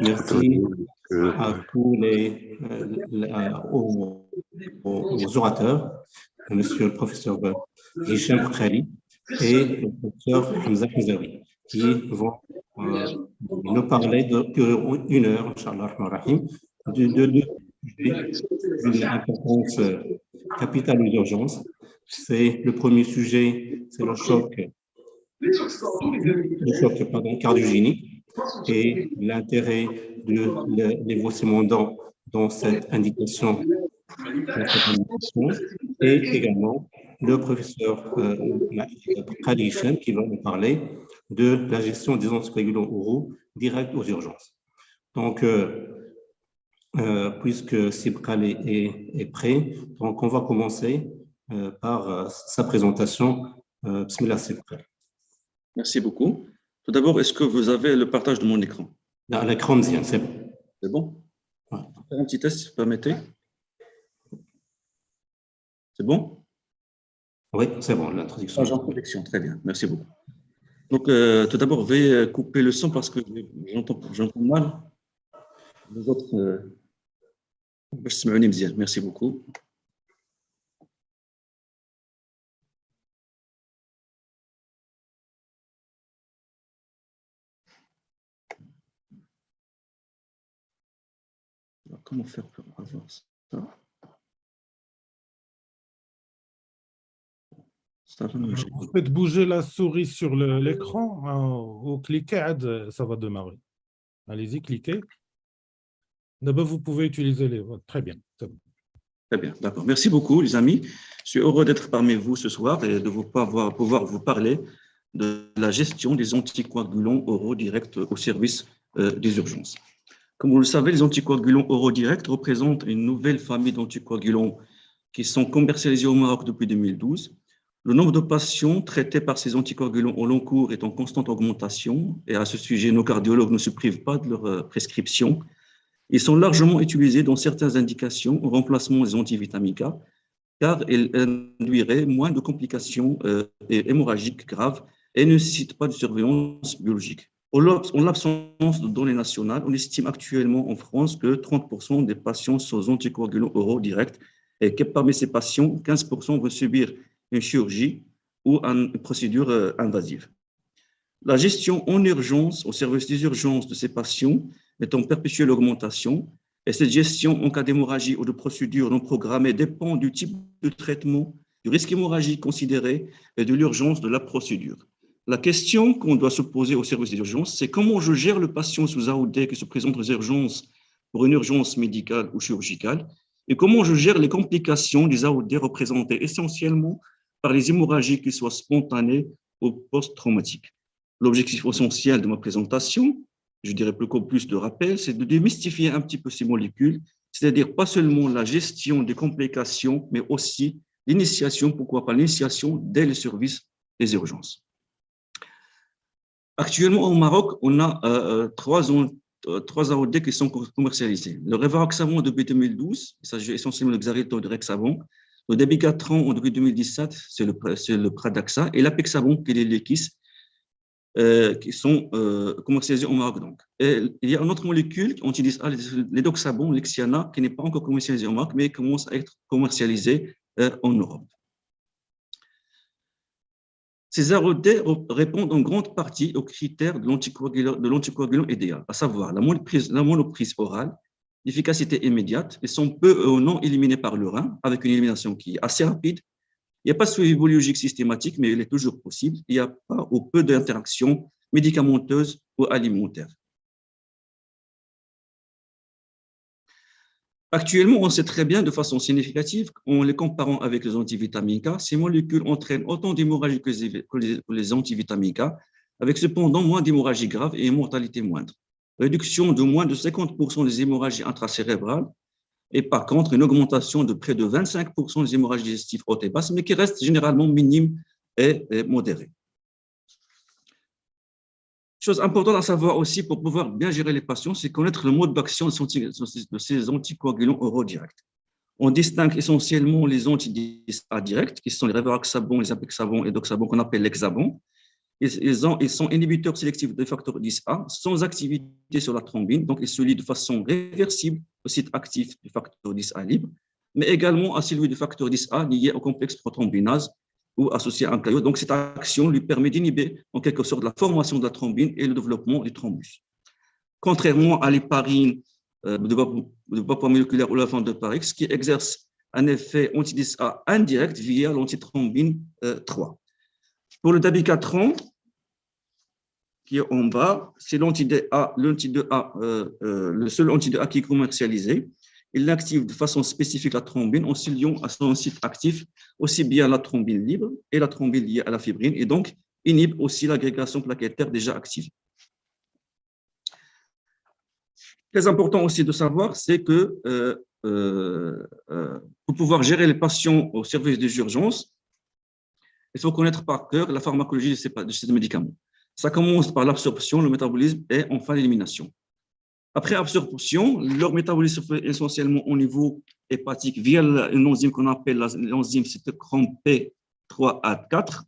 Merci à tous aux orateurs, Monsieur le professeur Hicham Khali et le professeur Hamza Kouzaoui, qui vont nous parler durant une heure, Inch'Allah, de deux sujets d'une importance capitale aux urgences. C'est le premier sujet, c'est le choc cardiogénique et l'intérêt de l'évolution dans cette indication, et également le professeur Khali Hicham qui va nous parler de la gestion des anticoagulants oraux directs aux urgences. Donc, puisque Sib Khali est prêt, donc on va commencer par sa présentation. Bismillah, Sib Khali. Merci beaucoup. Tout d'abord, est-ce que vous avez le partage de mon écran? L'écran, c'est bon. C'est bon? Ouais. Faire un petit test, si vous permettez. C'est bon? Oui, c'est bon, l'introduction. En projection, très bien, merci beaucoup. Donc, tout d'abord, veuillez couper le son parce que j'entends mal. Les autres, merci beaucoup. Alors, comment faire pour avoir ça? Vous faites bouger la souris sur l'écran, ou cliquez, ça va démarrer. Allez-y, cliquez. D'abord, vous pouvez utiliser les votes. Très bien. Bon. Très bien, d'accord. Merci beaucoup, les amis. Je suis heureux d'être parmi vous ce soir et de pouvoir vous parler de la gestion des anticoagulants oraux directs au service des urgences. Comme vous le savez, les anticoagulants oraux directs représentent une nouvelle famille d'anticoagulants qui sont commercialisés au Maroc depuis 2012. Le nombre de patients traités par ces anticoagulants au long cours est en constante augmentation et à ce sujet, nos cardiologues ne se privent pas de leur prescription. Ils sont largement utilisés dans certaines indications au remplacement des antivitaminiques A, car ils induiraient moins de complications hémorragiques graves et ne nécessitent pas de surveillance biologique. En l'absence de données nationales, on estime actuellement en France que 30% des patients sont aux anticoagulants oraux directs et que parmi ces patients, 15% vont subir une chirurgie ou une procédure invasive. La gestion en urgence, au service des urgences de ces patients, est en perpétuelle augmentation et cette gestion en cas d'hémorragie ou de procédure non programmée dépend du type de traitement, du risque hémorragique considéré et de l'urgence de la procédure. La question qu'on doit se poser au service des urgences, c'est comment je gère le patient sous AOD qui se présente aux urgences pour une urgence médicale ou chirurgicale et comment je gère les complications des AOD représentées essentiellement par les hémorragies qui soient spontanées ou post-traumatiques. L'objectif essentiel de ma présentation, je dirais plus de rappel, c'est de démystifier un petit peu ces molécules, c'est-à-dire pas seulement la gestion des complications, mais aussi l'initiation, pourquoi pas l'initiation dès le service des urgences. Actuellement, au Maroc, on a trois AOD qui sont commercialisés. Le Rivaroxaban depuis 2012, il s'agit essentiellement de Xarelto de Rexaban. Le Dabigatran en 2017, c'est le Pradaxa, et l'Apexaban, qui est les Lekis, qui sont commercialisés au Maroc. Donc. Et il y a une autre molécule, on utilise l'Edoxabon, l'Exiana, qui n'est pas encore commercialisée au Maroc, mais qui commence à être commercialisée en Europe. Ces AOD répondent en grande partie aux critères de l'anticoagulant idéal, à savoir la monoprise orale, l'efficacité immédiate, ils sont peu ou non éliminés par le rein, avec une élimination qui est assez rapide. Il n'y a pas de suivi biologique systématique, mais il est toujours possible. Il n'y a pas ou peu d'interactions médicamenteuses ou alimentaires. Actuellement, on sait très bien de façon significative, en les comparant avec les antivitaminiques A, ces molécules entraînent autant d'hémorragie que les antivitaminiques A, avec cependant moins d'hémorragie grave et une mortalité moindre. Réduction de moins de 50% des hémorragies intracérébrales et par contre une augmentation de près de 25% des hémorragies digestives hautes et basses, mais qui reste généralement minime et modérée. Chose importante à savoir aussi pour pouvoir bien gérer les patients, c'est connaître le mode d'action de ces anticoagulants oraux directs. On distingue essentiellement les anti-A directs, qui sont les Rivaroxaban, les Apexaban et Doxaban, qu'on appelle l'Hexaban, ils sont inhibiteurs sélectifs du facteur 10A sans activité sur la thrombine, donc ils se lient de façon réversible au site actif du facteur 10A libre, mais également à celui du facteur 10A lié au complexe prothrombinase ou associé à un caillot. Donc cette action lui permet d'inhiber en quelque sorte la formation de la thrombine et le développement du thrombus. Contrairement à l'héparine de vapeur moléculaire ou la vente de Parix, qui exerce un effet anti-10A indirect via l'antithrombine 3. Pour le dabigatran, qui est en bas, c'est l'anti-2A, le seul anti-2A qui est commercialisé. Il active de façon spécifique la thrombine en se liant à son site actif, aussi bien la thrombine libre et la thrombine liée à la fibrine, et donc inhibe aussi l'agrégation plaquettaire déjà active. Très important aussi de savoir, c'est que pour pouvoir gérer les patients au service des urgences, il faut connaître par cœur la pharmacologie de ces médicaments. Ça commence par l'absorption, le métabolisme et enfin l'élimination. Après absorption, leur métabolisme se fait essentiellement au niveau hépatique via une enzyme qu'on appelle l'enzyme cytochrome P3A4,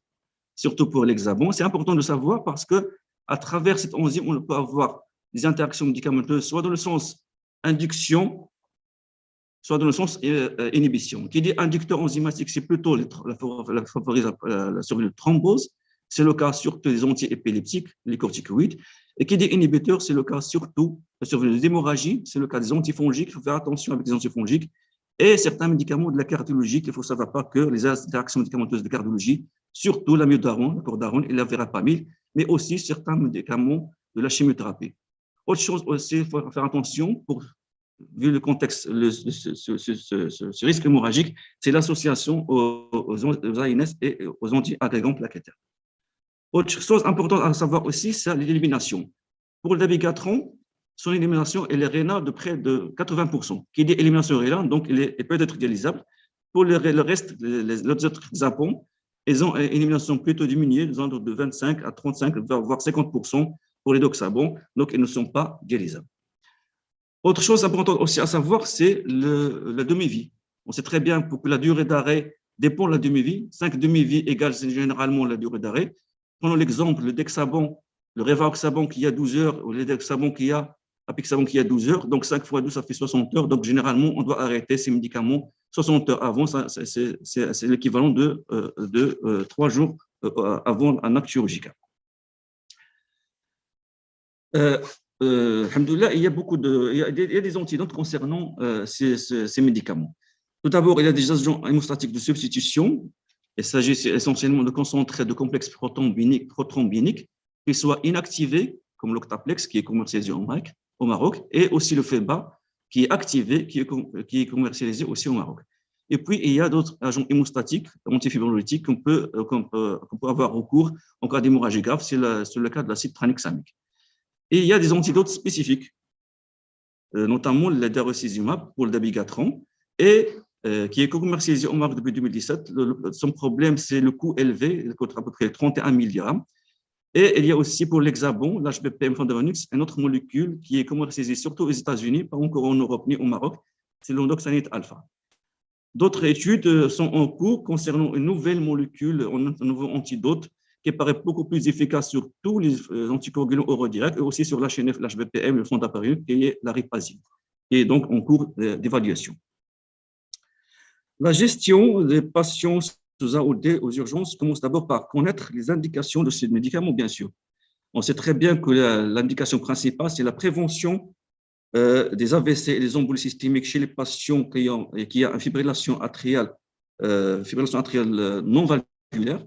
surtout pour l'hexabon. C'est important de savoir parce qu'à travers cette enzyme, on peut avoir des interactions médicamenteuses, soit dans le sens induction, soit dans le sens inhibition. Qui dit inducteur enzymatique, c'est plutôt la survenue de thrombose. C'est le cas surtout des antiépileptiques, les corticoïdes. Et qui dit inhibiteur, c'est le cas surtout de la survenue d'hémorragie, c'est le cas des antifongiques. Il faut faire attention avec les antifongiques. Et certains médicaments de la cardiologie, il faut savoir pas que les interactions médicamenteuses de cardiologie, surtout l'amiodarone, la cordarone et la verapamil, mais aussi certains médicaments de la chimiothérapie. Autre chose aussi, il faut faire attention, vu le contexte, ce risque hémorragique, c'est l'association aux ANS et aux anti-agrégants plaquettaires. Autre chose importante à savoir aussi, c'est l'élimination. Pour le dabigatran, son élimination elle est rénale de près de 80%. Qui dit élimination rénale, donc elle peut être dialysable. Pour le reste, les autres hexapons, ils ont une élimination plutôt diminuée, de 25 à 35, voire 50% pour les doxabons, donc ils ne sont pas dialysables. Autre chose importante aussi à savoir, c'est la demi-vie. On sait très bien que la durée d'arrêt dépend de la demi-vie. 5 demi-vies égale généralement la durée d'arrêt. Prenons l'exemple, le dexabon, le rivaroxabon qui a 12 heures, ou le dexabon qui a apixabon qui a 12 heures, donc 5 fois 12, ça fait 60 heures. Donc, généralement, on doit arrêter ces médicaments 60 heures avant. C'est l'équivalent de 3 jours avant un acte chirurgical. Alhamdoulilah, il y a des antidotes concernant ces médicaments. Tout d'abord, il y a des agents hémostatiques de substitution. Il s'agit essentiellement de concentrés de complexes prothrombiniques qui soient inactivés, comme l'Octaplex, qui est commercialisé au Maroc, et aussi le FEBA, qui est activé, qui est commercialisé aussi au Maroc. Et puis, il y a d'autres agents hémostatiques, antifibrinolytiques, qu'on peut avoir recours en cas d'hémorragie grave, c'est le cas de l'acide tranexamique. Et il y a des antidotes spécifiques, notamment le darucizumab pour le dabigatran, et qui est commercialisé au Maroc depuis 2017. Son problème, c'est le coût élevé, il coûte à peu près 31 mg. Et il y a aussi pour l'hexabon, l'HBPM Fondavanux, une autre molécule qui est commercialisée surtout aux États-Unis, pas encore en Europe ni au Maroc, c'est l'ondoxanate alpha. D'autres études sont en cours concernant une nouvelle molécule, un nouveau antidote qui paraît beaucoup plus efficace sur tous les anticoagulants oraux directs et aussi sur l'HNF, l'HBPM, le fondaparinux, qui est la ripazine, qui est donc en cours d'évaluation. La gestion des patients sous AOD aux urgences commence d'abord par connaître les indications de ces médicaments, bien sûr. On sait très bien que l'indication principale, c'est la prévention des AVC et des embolies systémiques chez les patients qui ont une fibrillation atriale non valvulaire,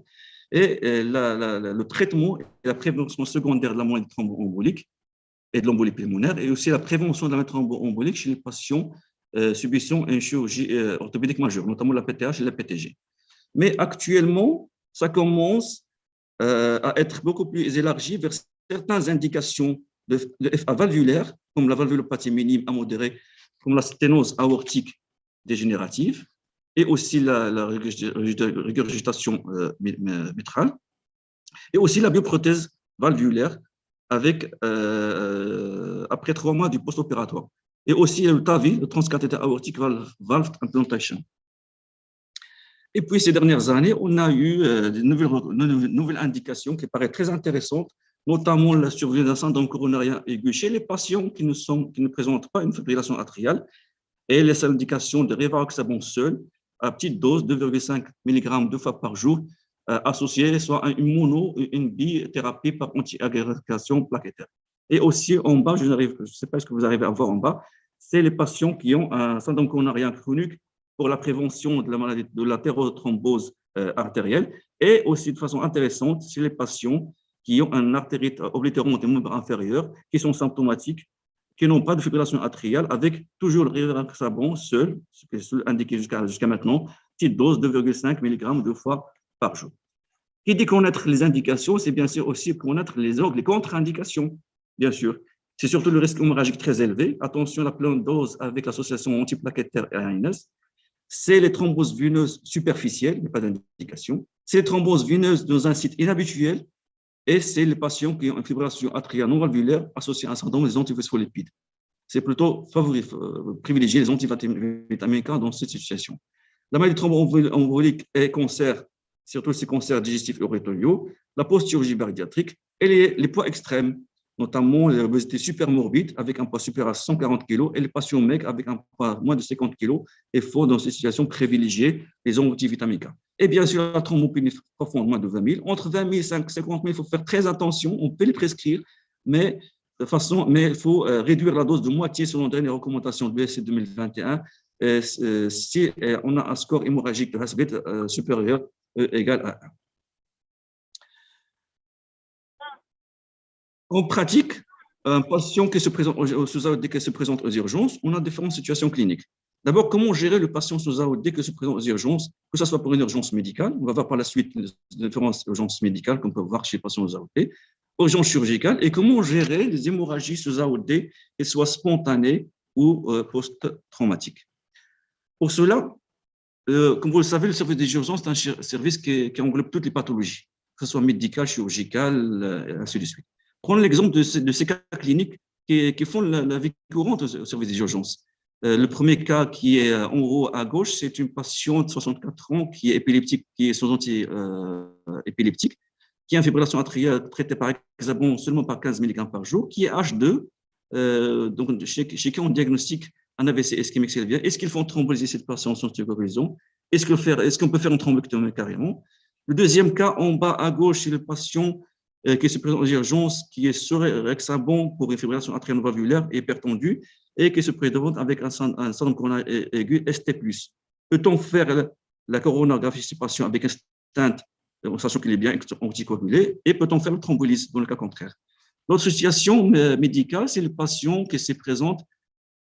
et le traitement et la prévention secondaire de la maladie thromboembolique et de l'embolie pulmonaire, et aussi la prévention de la maladie thromboembolique chez les patients subissant une chirurgie orthopédique majeure, notamment la PTH et la PTG. Mais actuellement, ça commence à être beaucoup plus élargi vers certaines indications de FA valvulaire, comme la valvulopathie minime à modérée, comme la sténose aortique dégénérative, et aussi la régurgitation mitrale, et aussi la bioprothèse valvulaire avec, après 3 mois du post-opératoire. Et aussi le TAVI, le transcathéter aortic valve implantation. Et puis, ces dernières années, on a eu de nouvelles indications qui paraissent très intéressantes, notamment la survenue d'un syndrome coronarien aigu chez les patients qui ne présentent pas une fibrillation atriale et les indications de rivaroxaban seul à petite dose, 2,5 mg 2 fois par jour, associée soit à une mono ou une bithérapie par anti-agrégation plaquettaire. Et aussi, en bas, je ne sais pas ce que vous arrivez à voir en bas, c'est les patients qui ont un syndrome coronarien chronique pour la prévention de la maladie de l'athérothrombose artérielle. Et aussi, de façon intéressante, c'est les patients qui ont un artérite oblitérante des membres inférieurs, qui sont symptomatiques, qui n'ont pas de fibrillation atriale, avec toujours le rivaroxaban seul, ce qui est indiqué jusqu'à maintenant, petite dose, 2,5 mg 2 fois par jour. Qui dit connaître les indications, c'est bien sûr aussi connaître les contre-indications, bien sûr. C'est surtout le risque hémorragique très élevé. Attention à la pleine dose avec l'association antiplaquettaire et ANS. C'est les thromboses veineuses superficielles, il n'y a pas d'indication. C'est les thromboses veineuses dans un site inhabituel. Et c'est les patients qui ont une fibrillation atriale non valvulaire associée à un syndrome des antiphospholipides. C'est plutôt privilégier les antivitamines K dans cette situation. La maladie thromboembolique est cancer, surtout ces cancers digestifs et urétériaux, la post-chirurgie bariatrique et les poids extrêmes, notamment l'obésité supermorbide avec un poids supérieur à 140 kg et les patients maigres avec un poids moins de 50 kg. Il faut dans ces situations privilégier les antivitamines K. Et bien sûr, la thrombopénie profonde, moins de 20 000. Entre 20 000 et 50 000, il faut faire très attention. On peut les prescrire, mais il faut réduire la dose de moitié selon les dernières recommandations de l'ESC 2021 si on a un score hémorragique de Hasbet supérieur égal à 1. En pratique, un patient qui se présente sous AOD qui se présente aux urgences, on a différentes situations cliniques. D'abord, comment gérer le patient sous AOD qui se présente aux urgences, que ce soit pour une urgence médicale, on va voir par la suite les différentes urgences médicales qu'on peut voir chez les patients aux AOD, urgence chirurgicale, et comment gérer les hémorragies sous AOD, qu'elles soient spontanées ou post-traumatiques. Pour cela, comme vous le savez, le service des urgences est un service qui englobe toutes les pathologies, que ce soit médicales, chirurgicales, et ainsi de suite. Prenons l'exemple de ces cas cliniques qui font la vie courante au service des urgences. Le premier cas qui est en haut à gauche, c'est une patiente de 64 ans qui est épileptique, qui est sous anti-épileptique, qui a une fibrillation atriale traitée par hexabon seulement par 15 mg par jour, qui est H2, donc chez qui on diagnostique un AVC ischémique cérébral. Est-ce qu'il faut thromboliser cette patiente sans stérilisation? Est-ce qu'on peut faire une thrombectomie carrément? Le deuxième cas, en bas à gauche, c'est le patient qui se présente aux urgences, qui est sur hexabon pour une fibrillation atriale valvulaire hypertendue et qui se présente avec un syndrome coronarien aigu ST+. Peut-on faire la coronagraphie de ce patient avec un stent, en sachant qu'il est bien anticoagulé, et peut-on faire le thrombolyse dans le cas contraire? L'autre situation médicale, c'est le patient qui se présente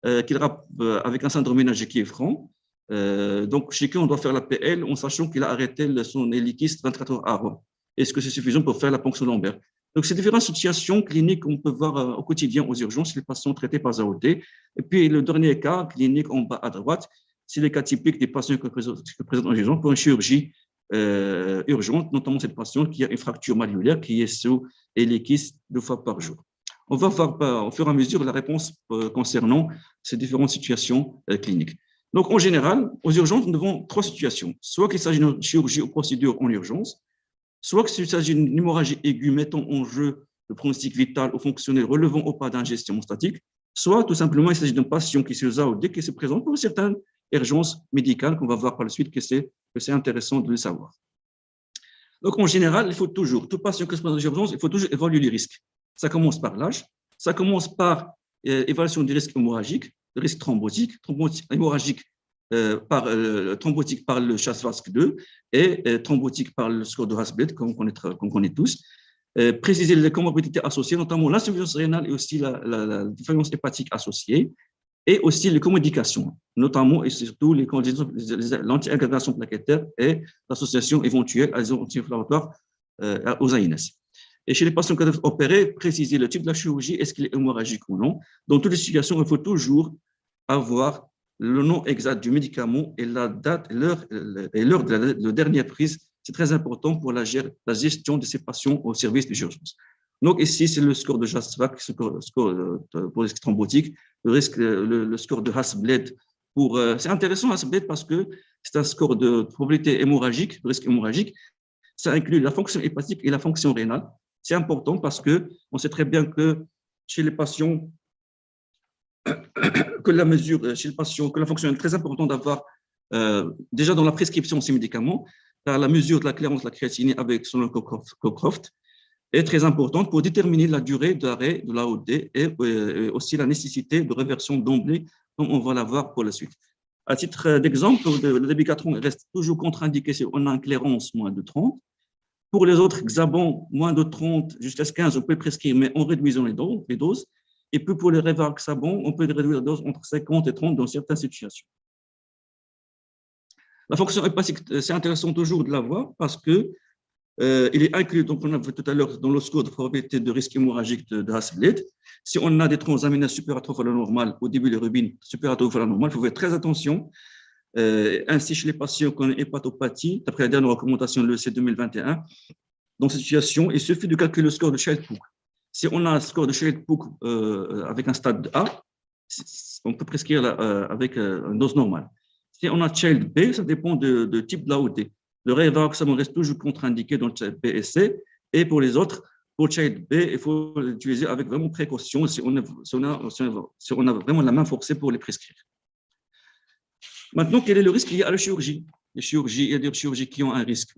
avec un syndrome méningé qui est franc. Donc, chez qui on doit faire la PL en sachant qu'il a arrêté son hélicis 24 heures avant. Est-ce que c'est suffisant pour faire la ponction lombaire? Donc, c'est différentes situations cliniques qu'on peut voir au quotidien aux urgences, les patients traités par AOD. Et puis, le dernier cas clinique en bas à droite, c'est les cas typiques des patients qui présentent en urgence pour une chirurgie urgente, notamment cette patiente qui a une fracture malléolaire qui est sous hélicis 2 fois par jour. On va voir au fur et à mesure la réponse concernant ces différentes situations cliniques. Donc, en général, aux urgences, nous avons 3 situations. Soit qu'il s'agit d'une chirurgie ou procédure en urgence, soit qu'il s'agit d'une hémorragie aiguë mettant en jeu le pronostic vital ou fonctionnel relevant au pas d'ingestion statique, soit tout simplement il s'agit d'un patient qui se AOD qui se présente pour certaines urgences médicales qu'on va voir par la suite que c'est intéressant de le savoir. Donc, en général, il faut toujours, tout patient qui se présente aux urgences, il faut toujours évaluer les risques. Ça commence par l'âge, ça commence par évaluation des risques hémorragiques, le risque thrombotique, hémorragique thrombotique par le CHAS-VASC2 et thrombotique par le score de Hasbet, qu'on connaît tous. Préciser les comorbidités associées, notamment l'insuffisance rénale et aussi la défaillance hépatique associée, et aussi les comédications, notamment et surtout l'anti-agrégation plaquettaire et l'association éventuelle à des anti-inflammatoires aux ANS. Et chez les patients qui doivent opérer, préciser le type de la chirurgie, est-ce qu'il est hémorragique ou non. Dans toutes les situations, il faut toujours avoir le nom exact du médicament et la date et l'heure de la dernière prise. C'est très important pour la gestion de ces patients au service des urgences. Donc ici, c'est le score de JASVAC, le score pour le risque thrombotique, le score de Hasbled C'est intéressant parce que c'est un score de probabilité hémorragique, de risque hémorragique. Ça inclut la fonction hépatique et la fonction rénale. C'est important parce qu'on sait très bien que chez les patients, que la fonction est très importante d'avoir, déjà dans la prescription de ces médicaments, car la mesure de la clairance de la créatinine avec son Cockcroft est très importante pour déterminer la durée d'arrêt de l'AOD et aussi la nécessité de réversion d'emblée, comme on va l'avoir pour la suite. À titre d'exemple, le Dabigatran reste toujours contre-indiqué si on a une clairance moins de 30. Pour les autres Xabon, moins de 30 jusqu'à 15, on peut prescrire, mais en réduisant les doses. Et puis pour les Rivaroxaban, on peut réduire la dose entre 50 et 30 dans certaines situations. La fonction hépatique, c'est intéressant toujours de la voir parce que il est inclus, donc on a vu tout à l'heure, dans le score de probabilité de risque hémorragique de Hasselblad. Si on a des transaminases supérieures à la normale, au début, les rubines supérieures à la normale, il faut faire très attention. Ainsi, chez les patients qui ont une hépatopathie, d'après la dernière recommandation de l'EC 2021, dans cette situation, il suffit de calculer le score de Child-Pugh. Si on a un score de Child-Pugh avec un stade A, on peut prescrire avec une dose normale. Si on a Child B, ça dépend de type de l'AOD. Le Rivaroxaban reste toujours contre-indiqué dans le Child B et C, et pour les autres, pour Child B, il faut l'utiliser avec vraiment précaution si on a vraiment la main forcée pour les prescrire. Maintenant, quel est le risque lié à la chirurgie? Il y a des chirurgies qui ont un risque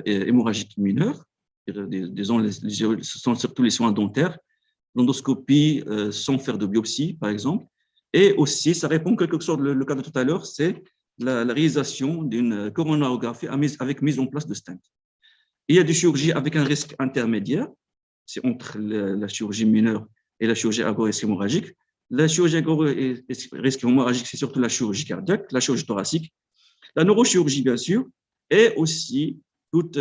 hémorragique mineur, disons, ce sont surtout les soins dentaires, l'endoscopie sans faire de biopsie, par exemple, et aussi, ça répond quelque chose, le cas de tout à l'heure, c'est la réalisation d'une coronarographie avec mise en place de stent. Il y a des chirurgies avec un risque intermédiaire, c'est entre la chirurgie mineure et la chirurgie à gros risque hémorragique. La chirurgie à gros risque hémorragique, c'est surtout la chirurgie cardiaque, la chirurgie thoracique, la neurochirurgie, bien sûr, et aussi toute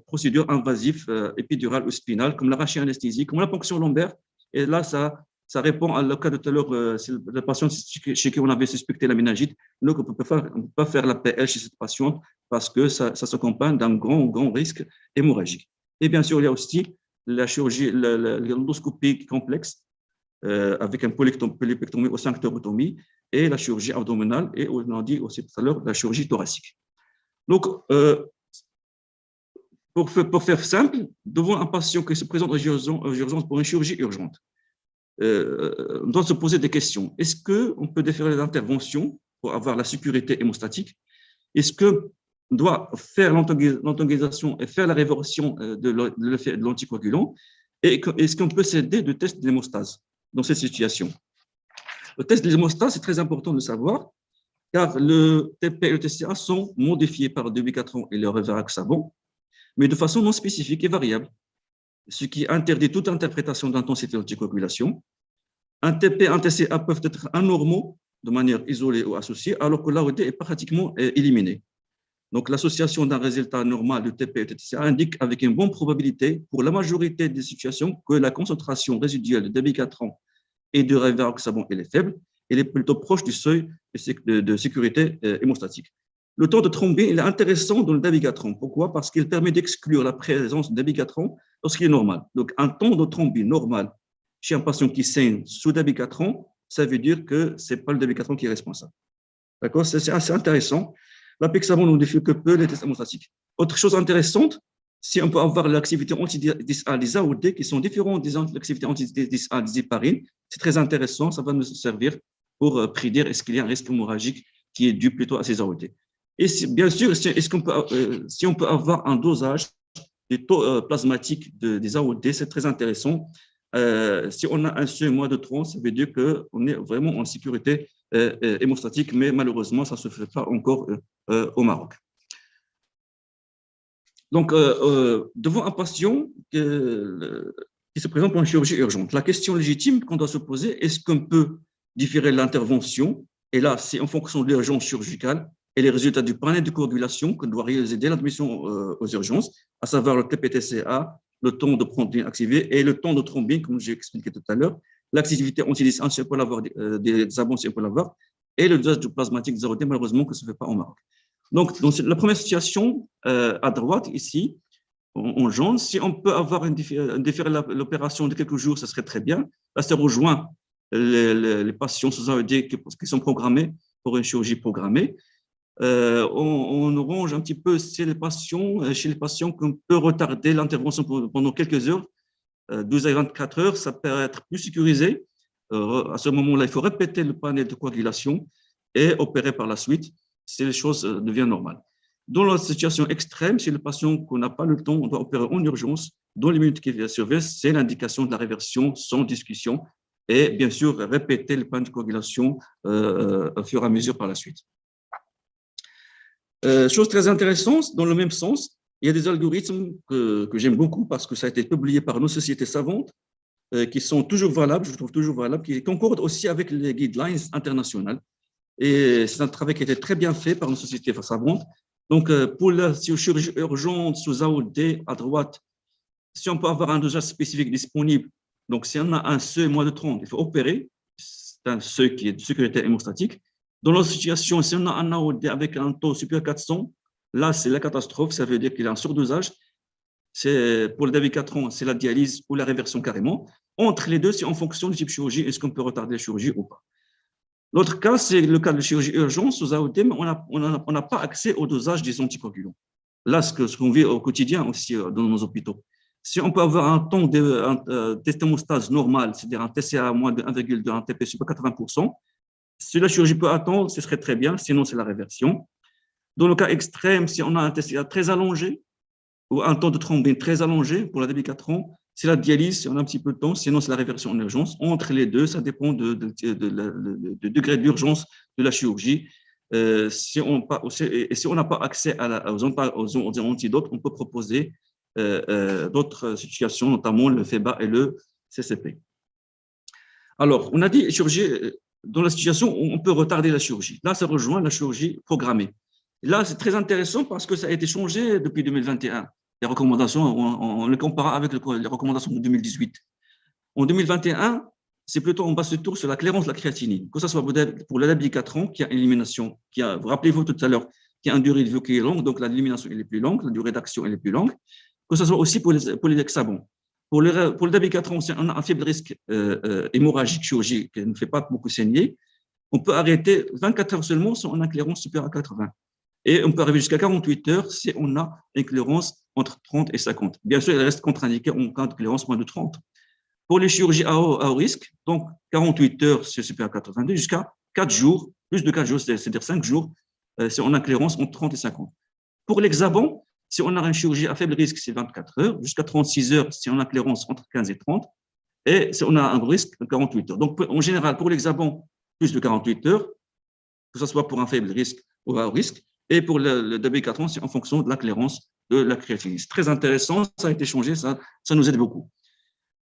procédure invasive épidurale ou spinale, comme l'arrachée anesthésie, comme la ponction lombaire. Et là, ça répond à le cas de tout à l'heure, c'est le patient chez qui on avait suspecté la méningite. Donc, on ne peut pas faire la PL chez cette patiente parce que ça s'accompagne d'un grand risque hémorragique. Et bien sûr, il y a aussi la chirurgie, l'endoscopie complexe avec un polypectomie ou sphinctérotomie et la chirurgie abdominale et on a dit aussi tout à l'heure la chirurgie thoracique. Donc, pour faire simple, devant un patient qui se présente aux urgences pour une chirurgie urgente, on doit se poser des questions. Est-ce qu'on peut déférer l'intervention pour avoir la sécurité hémostatique? Est-ce qu'on doit faire l'antagonisation et faire la réversion de l'anticoagulant? Et est-ce qu'on peut s'aider de test d'hémostase dans cette situation? Le test de l'hémostase, c'est très important de le savoir, car le TP et le TCA sont modifiés par le Dabigatran et le Rivaroxaban, mais de façon non spécifique et variable, ce qui interdit toute interprétation d'intensité d'anticoagulation. Un TP et un TCA peuvent être anormaux de manière isolée ou associée, alors que l'AOD est pratiquement éliminée. Donc, l'association d'un résultat normal de TP et de TCA indique avec une bonne probabilité, pour la majorité des situations, que la concentration résiduelle de Dabigatran et de Rivaroxaban est faible, elle est plutôt proche du seuil de sécurité hémostatique. Le temps de thrombine il est intéressant dans le Dabigatran. Pourquoi? Parce qu'il permet d'exclure la présence de Dabigatran lorsqu'il est normal. Donc, un temps de thrombine normal chez un patient qui saigne sous Dabigatran, ça veut dire que ce n'est pas le Dabigatran qui est responsable. D'accord? C'est assez intéressant. L'apixaban ne modifie que peu les tests hémostatiques. Autre chose intéressante, si on peut avoir l'activité anti-10A des AOD qui sont différentes des activités anti-10A des héparines, c'est très intéressant, ça va nous servir pour prédire est-ce qu'il y a un risque hémorragique qui est dû plutôt à ces AOD. Et bien sûr, si on peut avoir un dosage des taux plasmatiques des AOD, c'est très intéressant. Si on a un seuil moins de 30, ça veut dire qu'on est vraiment en sécurité hémostatique, mais malheureusement, ça ne se fait pas encore au Maroc. Donc, devant un patient qui se présente pour une chirurgie urgente, la question légitime qu'on doit se poser, est-ce qu'on peut différer l'intervention? Et là, c'est en fonction de l'urgence chirurgicale et les résultats du panel de coagulation qu'on doit réaliser dès l'admission aux urgences, à savoir le TPTCA, le temps de thrombine activé et le temps de thrombine, comme j'ai expliqué tout à l'heure, l'activité anti-10A, si on peut l'avoir, des abons, si on peut l'avoir, et le dosage du plasmatique des AOD, malheureusement, que ça ne se fait pas au Maroc. Donc, dans la première situation, à droite, ici, en jaune, si on peut avoir déférer l'opération de quelques jours, ça serait très bien. Là, ça rejoint les patients sous AED qui sont programmés pour une chirurgie programmée. On range un petit peu chez les patients qu'on peut retarder l'intervention pendant quelques heures, 12 à 24 heures, ça peut être plus sécurisé. À ce moment-là, il faut répéter le panel de coagulation et opérer par la suite si les choses deviennent normales. Dans la situation extrême, si le patient qu'on n'a pas le temps, on doit opérer en urgence, dans les minutes qui suivent, c'est l'indication de la réversion sans discussion et bien sûr répéter le panel de coagulation au fur et à mesure par la suite. Chose très intéressante, dans le même sens, il y a des algorithmes que j'aime beaucoup parce que ça a été publié par nos sociétés savantes qui sont toujours valables, je trouve toujours valables, qui concordent aussi avec les guidelines internationales. Et c'est un travail qui a été très bien fait par nos sociétés savantes. Donc, pour la chirurgie urgente sous AOD à droite, si on peut avoir un dosage spécifique disponible, donc si on a un seuil moins de 30, il faut opérer, c'est un seuil qui est de sécurité hémostatique. Dans notre situation, si on a un AOD avec un taux supérieur à 400, là, c'est la catastrophe, ça veut dire qu'il y a un surdosage. Pour le DAVI4 c'est la dialyse ou la réversion carrément. Entre les deux, c'est en fonction du type de chirurgie, est-ce qu'on peut retarder la chirurgie ou pas. L'autre cas, c'est le cas de chirurgie urgente sous AOD, mais on n'a pas accès au dosage des anticoagulants. Là, ce qu'on vit au quotidien aussi dans nos hôpitaux. Si on peut avoir un taux de théstémostase normal, c'est-à-dire un TCA à moins de 1,2, un TP supérieur à 80%, si la chirurgie peut attendre, ce serait très bien, sinon c'est la réversion. Dans le cas extrême, si on a un TCA très allongé ou un temps de thrombine très allongé pour la DAVI4, c'est la dialyse si on a un petit peu de temps, sinon c'est la réversion en urgence. Entre les deux, ça dépend du degré d'urgence de la chirurgie. Si on n'a pas accès aux antidotes, on peut proposer d'autres situations, notamment le FEBA et le CCP. Alors, on a dit chirurgie dans la situation où on peut retarder la chirurgie. Là, ça rejoint la chirurgie programmée. Là, c'est très intéressant parce que ça a été changé depuis 2021. Les recommandations, on les compare avec les recommandations de 2018. En 2021, c'est plutôt on base tour sur la clairance de la créatinine, que ce soit pour la DAVI4 qui a une élimination, vous rappelez-vous tout à l'heure, qui a une durée de vie qui est longue, donc l'élimination est plus longue, la durée d'action est plus longue, que ce soit aussi pour les hexabons. Pour le DAVI4, on a un faible risque hémorragique chirurgique qui ne fait pas beaucoup saigner. On peut arrêter 24 heures seulement si on a une clairance supérieure à 80. Et on peut arriver jusqu'à 48 heures si on a une clairance entre 30 et 50. Bien sûr, il reste contre-indiqué en cas de clairance moins de 30. Pour les chirurgies à haut risque, donc 48 heures, c'est supérieur à 82, jusqu'à 4 jours, plus de 4 jours, c'est-à-dire 5 jours, si on a une clairance entre 30 et 50. Pour l'hexabon, si on a une chirurgie à faible risque, c'est 24 heures, jusqu'à 36 heures, si on a une clairance entre 15 et 30, et si on a un risque de 48 heures. Donc, en général, pour l'hexabon, plus de 48 heures, que ce soit pour un faible risque ou à haut risque, et pour le DAVI4, c'est en fonction de la clairance de la créatinine. C'est très intéressant, ça a été changé, ça nous aide beaucoup.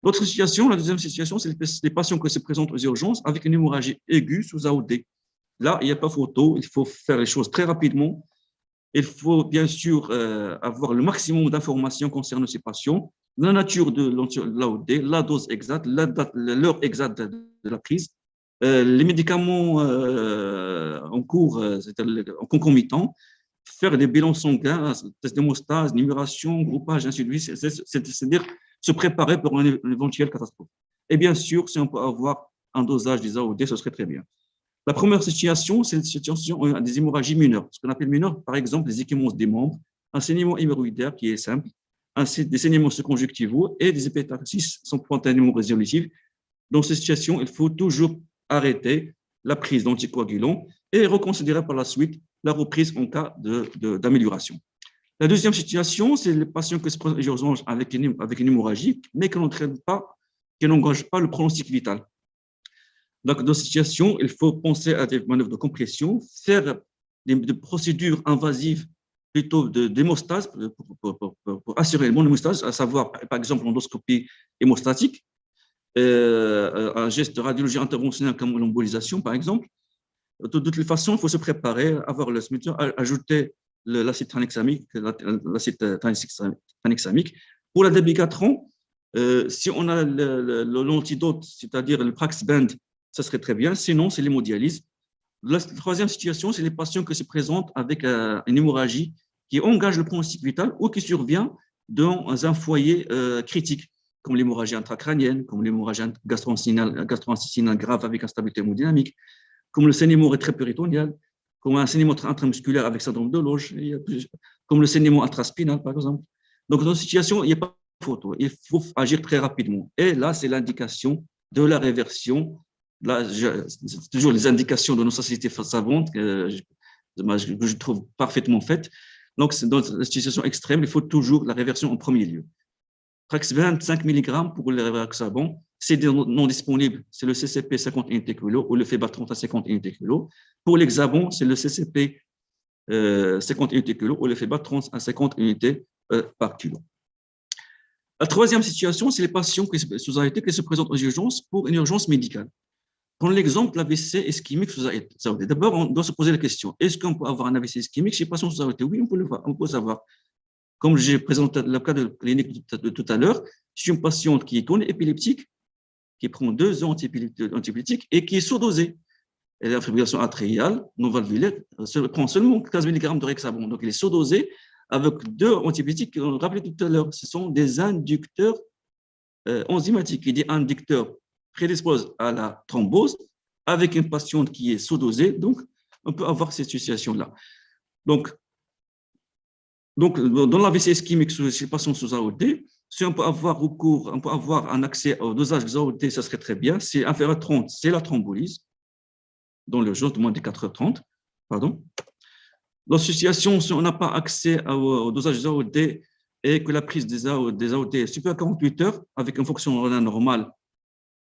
L'autre situation, la deuxième situation, c'est les patients qui se présentent aux urgences avec une hémorragie aiguë sous AOD. Là, il n'y a pas photo, il faut faire les choses très rapidement. Il faut bien sûr avoir le maximum d'informations concernant ces patients, la nature de l'AOD, la dose exacte, l'heure exacte de la prise, les médicaments en cours, en concomitant, faire des bilans sanguins, test d'hémostase, numération, groupage, ainsi de suite, c'est-à-dire se préparer pour une éventuelle catastrophe. Et bien sûr, si on peut avoir un dosage des AOD, ce serait très bien. La première situation, c'est une situation des hémorragies mineures. Ce qu'on appelle mineures, par exemple, les échymonces des membres, un saignement hémorroïdaire qui est simple, des saignements conjonctivaux et des hépatitis spontanément résolutifs. Dans ces situations, il faut toujours arrêter la prise d'anticoagulants et reconsidérer par la suite la reprise en cas d'amélioration. La deuxième situation, c'est les patients qui se présentent aux urgences avec une hémorragie, mais qui n'entraînent pas, qui n'engagent pas le pronostic vital. Donc, dans cette situation, il faut penser à des manœuvres de compression, faire des procédures invasives plutôt d'hémostase pour assurer mon hémostase, à savoir, par exemple, l'endoscopie hémostatique, un geste de radiologie interventionnelle comme l'embolisation, par exemple. De toutes les façons, il faut se préparer, avoir le SMIT, ajouter l'acide tranexamique, Pour la DAVI4, si on a l'antidote, c'est-à-dire le Praxband, ça serait très bien. Sinon, c'est l'hémodialyse. La troisième situation, c'est les patients qui se présentent avec une hémorragie qui engage le pronostic vital ou qui survient dans un foyer critique, comme l'hémorragie intracrânienne, comme l'hémorragie gastro-intestinale grave avec instabilité hémodynamique, comme le saignement rétropéritonéal, comme un saignement intramusculaire avec syndrome de Loge, comme le saignement intraspinal, par exemple. Donc, dans cette situation, il n'y a pas de photo. Il faut agir très rapidement. Et là, c'est l'indication de la réversion. Là, c'est toujours les indications de nos sociétés savantes que je trouve parfaitement faites. Donc, dans la situation extrême, il faut toujours la réversion en premier lieu. Prax 25 mg pour le révaxabon, c'est non disponible, c'est le CCP 50 unités kg ou le Febatron à 50 unités kg. Pour l'hexabon, c'est le CCP 50 unités kg ou le Febatron à 50 unités par kilo. La troisième situation, c'est les patients sous ART qui se présentent aux urgences pour une urgence médicale. Prenons l'exemple de l'AVC ischémique sous ART. D'abord, on doit se poser la question, est-ce qu'on peut avoir un AVC ischémique chez les patients sous ART? Oui, on peut savoir. Comme j'ai présenté le cas de clinique de tout à l'heure, c'est une patiente qui est épileptique, qui prend 2 antipyrétiques et qui est surdosée. Elle a une fibrillation atriale, non valvulaire, elle prend seulement 15 mg de Rexabon. Donc, elle est surdosée avec 2 antipyrétiques qu'on a rappelé tout à l'heure. Ce sont des inducteurs enzymatiques. Qui dit inducteur prédispose à la thrombose avec une patiente qui est surdosée. Donc, on peut avoir cette situation-là. Donc, dans l'AVC ischémique chez les patients sous AOD, si on peut avoir recours, on peut avoir un accès au dosage des AOD, ça serait très bien. Si inférieur à 30, c'est la thrombolyse, dans l'urgence de moins de 4h30. Pardon. Dans cette situation, si on n'a pas accès au dosage des AOD et que la prise des AOD est supérieure à 48 heures, avec une fonction rénale normale,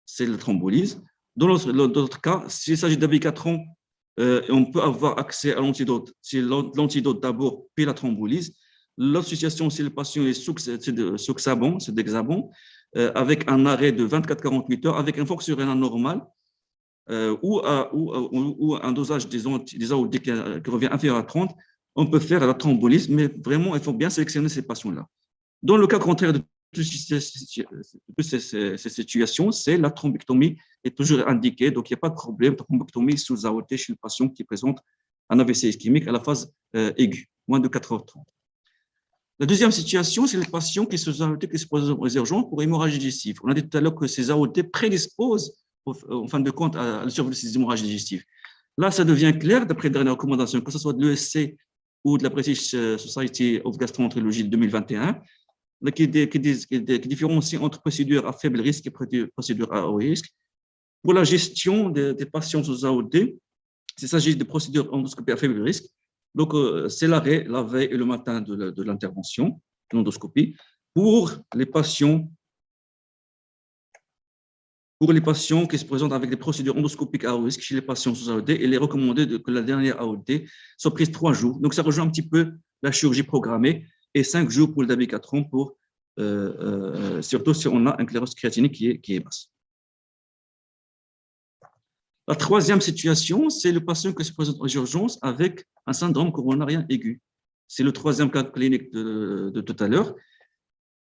c'est la thrombolyse. Dans d'autres cas, s'il s'agit d'abicatron, on peut avoir accès à l'antidote. C'est l'antidote d'abord, puis la thrombolyse. L'autre situation, si le patient est sous Xabon, c'est d'Hexabon, avec un arrêt de 24-48 heures, avec une fonction rénale normale, ou un dosage des AOD qui revient inférieur à 30, on peut faire la thrombolyse, mais vraiment, il faut bien sélectionner ces patients-là. Dans le cas contraire de toutes ces situations, c'est la thrombectomie est toujours indiquée, donc il n'y a pas de problème de thrombectomie sous AOT chez le patient qui présente un AVC ischémique à la phase aiguë, moins de 4h30. La deuxième situation, c'est les patients qui se présentent aux urgences pour hémorragie digestive. On a dit tout à l'heure que ces AOT prédisposent, en fin de compte, à la survenue de ces hémorragies digestives. Là, ça devient clair, d'après les dernières recommandations, que ce soit de l'ESC ou de la British Society of Gastroenterology de 2021, qui différencie entre procédures à faible risque et procédures à haut risque. Pour la gestion des patients sous AOD, il s'agit de procédures endoscopiques à faible risque. Donc, c'est l'arrêt la veille et le matin de l'intervention, de l'endoscopie. Pour les patients qui se présentent avec des procédures endoscopiques à haut risque chez les patients sous AOD, il est recommandé que la dernière AOD soit prise 3 jours. Donc, ça rejoint un petit peu la chirurgie programmée et 5 jours pour le dabicatron, surtout si on a un clairose créatinique qui est basse. La troisième situation, c'est le patient qui se présente aux urgences avec un syndrome coronarien aigu. C'est le troisième cas clinique de tout à l'heure.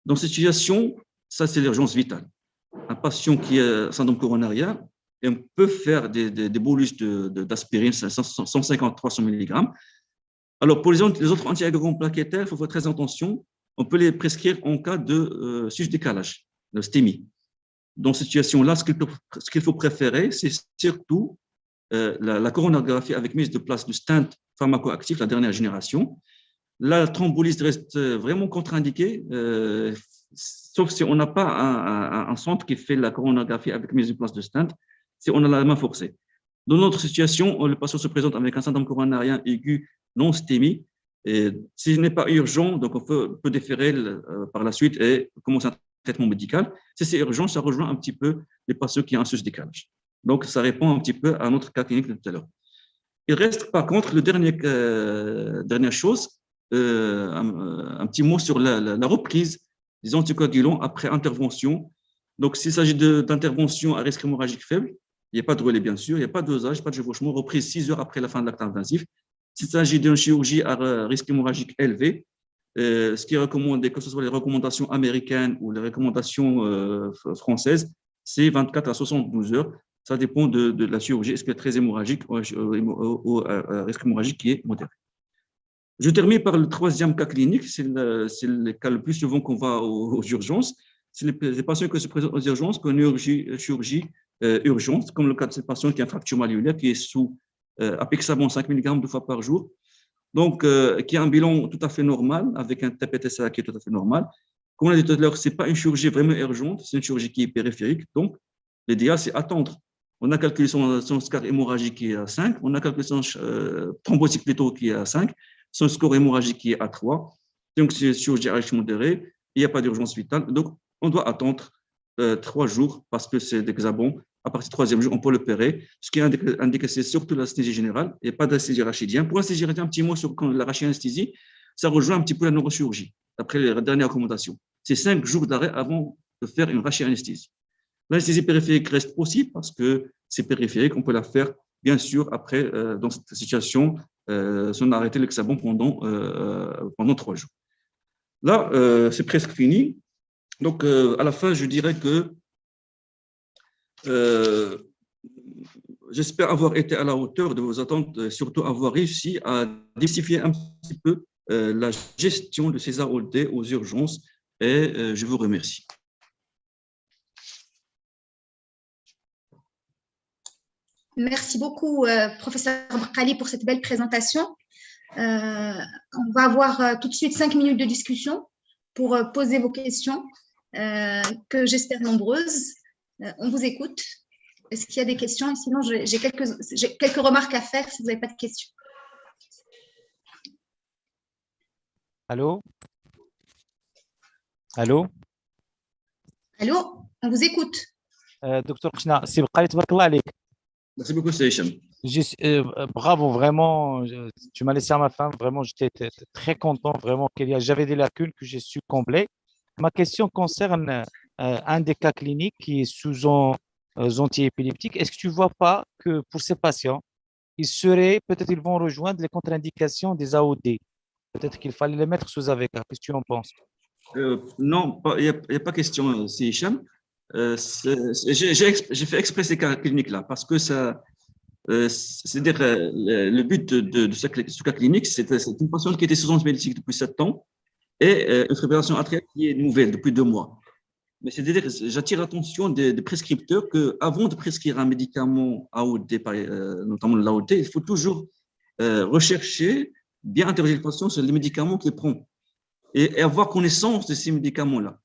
Dans cette situation, ça, c'est l'urgence vitale. Un patient qui a un syndrome coronarien, on peut faire des bolus d'aspirine, 150-300 mg. Alors, pour les autres antiagrégants plaquettaires, il faut faire très attention. On peut les prescrire en cas de sus-décalage, de STEMI. Dans cette situation-là, ce qu'il faut préférer, c'est surtout la coronarographie avec mise de place du stent pharmacoactif, la dernière génération. La thrombolyse reste vraiment contre-indiquée, sauf si on n'a pas un centre qui fait la coronarographie avec mise de place de stent, si on a la main forcée. Dans notre situation, le patient se présente avec un syndrome coronarien aigu non STEMI. S'il n'est pas urgent, donc on peut déférer par la suite et commencer un traitement médical. Si c'est urgent, ça rejoint un petit peu les patients qui ont un sus-décalage. Donc, ça répond un petit peu à notre cas clinique de tout à l'heure. Il reste par contre le dernière chose, un petit mot sur la reprise des anticoagulants après intervention. Donc, s'il s'agit d'intervention à risque hémorragique faible, il n'y a pas de relais bien sûr, il n'y a pas de dosage, pas de chevauchement, reprise 6 heures après la fin de l'acte invasif. S'il s'agit d'une chirurgie à risque hémorragique élevé, ce qui est recommandé, que ce soit les recommandations américaines ou les recommandations françaises, c'est 24 à 72 heures. Ça dépend de la chirurgie, est-ce qu'elle est très hémorragique ou risque hémorragique qui est modéré. Je termine par le troisième cas clinique, c'est le cas le plus souvent qu'on va aux urgences. C'est les patients qui se présentent aux urgences, qui ont une chirurgie urgence, comme le cas de cette patiente qui a une fracture malléolaire, qui est sous apixaban 5 mg 2 fois par jour, donc qui a un bilan tout à fait normal, avec un TPTSA qui est tout à fait normal. Comme on a dit tout à l'heure, ce n'est pas une chirurgie vraiment urgente, c'est une chirurgie qui est périphérique, donc l'idéal, c'est attendre. On a calculé son score hémorragique qui est à 5, on a calculé son thrombocyte plutôt qui est à 5, son score hémorragique qui est à 3. Donc, c'est une chirurgie RH modérée, il n'y a pas d'urgence vitale. Donc, on doit attendre 3 jours parce que c'est d'hexabon. À partir du 3e jour, on peut l'opérer. Ce qui est indiqué, c'est surtout l'anesthésie générale et pas d'anesthésie rachidienne. Pour l'anesthésie rachidienne, un petit mot sur la rachianesthésie, ça rejoint un petit peu la neurochirurgie, d'après les dernières recommandations. C'est 5 jours d'arrêt avant de faire une rachianesthésie. L'anesthésie périphérique reste possible parce que c'est périphérique, on peut la faire, bien sûr, après, dans cette situation, si on a arrêté l'hexabon pendant 3 jours. Là, c'est presque fini. Donc, à la fin, je dirais que j'espère avoir été à la hauteur de vos attentes, et surtout avoir réussi à diversifier un petit peu la gestion de ces AOD aux urgences, et je vous remercie. Merci beaucoup, professeur Brkali, pour cette belle présentation. On va avoir tout de suite 5 minutes de discussion pour poser vos questions, que j'espère nombreuses. On vous écoute. Est-ce qu'il y a des questions? Sinon, j'ai quelques remarques à faire si vous n'avez pas de questions. Allô? Allô? Allô? On vous écoute. Docteur Kishna, c'est Brkali, tabarakallah alayk. Merci beaucoup, c'est Hicham. Bravo, vraiment, tu m'as laissé à ma fin, vraiment, j'étais très content, vraiment, j'avais des lacunes que j'ai su combler. Ma question concerne un des cas cliniques qui est sous antiépileptique. Est-ce que tu ne vois pas que pour ces patients, peut-être ils vont rejoindre les contre-indications des AOD? Peut-être qu'il fallait les mettre sous AVK. Qu'est-ce que tu en penses? Non, il n'y a pas question, c'est Hicham. J'ai fait exprès ces cas cliniques-là parce que ça, c'est-à-dire le but de ce cas clinique, c'est une patiente qui était sous antibiotiques depuis 7 ans et une fibrillation atriale qui est nouvelle depuis 2 mois. Mais c'est-à-dire, j'attire l'attention des prescripteurs qu'avant de prescrire un médicament AOD, notamment l'AOD, il faut toujours rechercher, bien interroger le patient sur les médicaments qu'il prend et avoir connaissance de ces médicaments-là.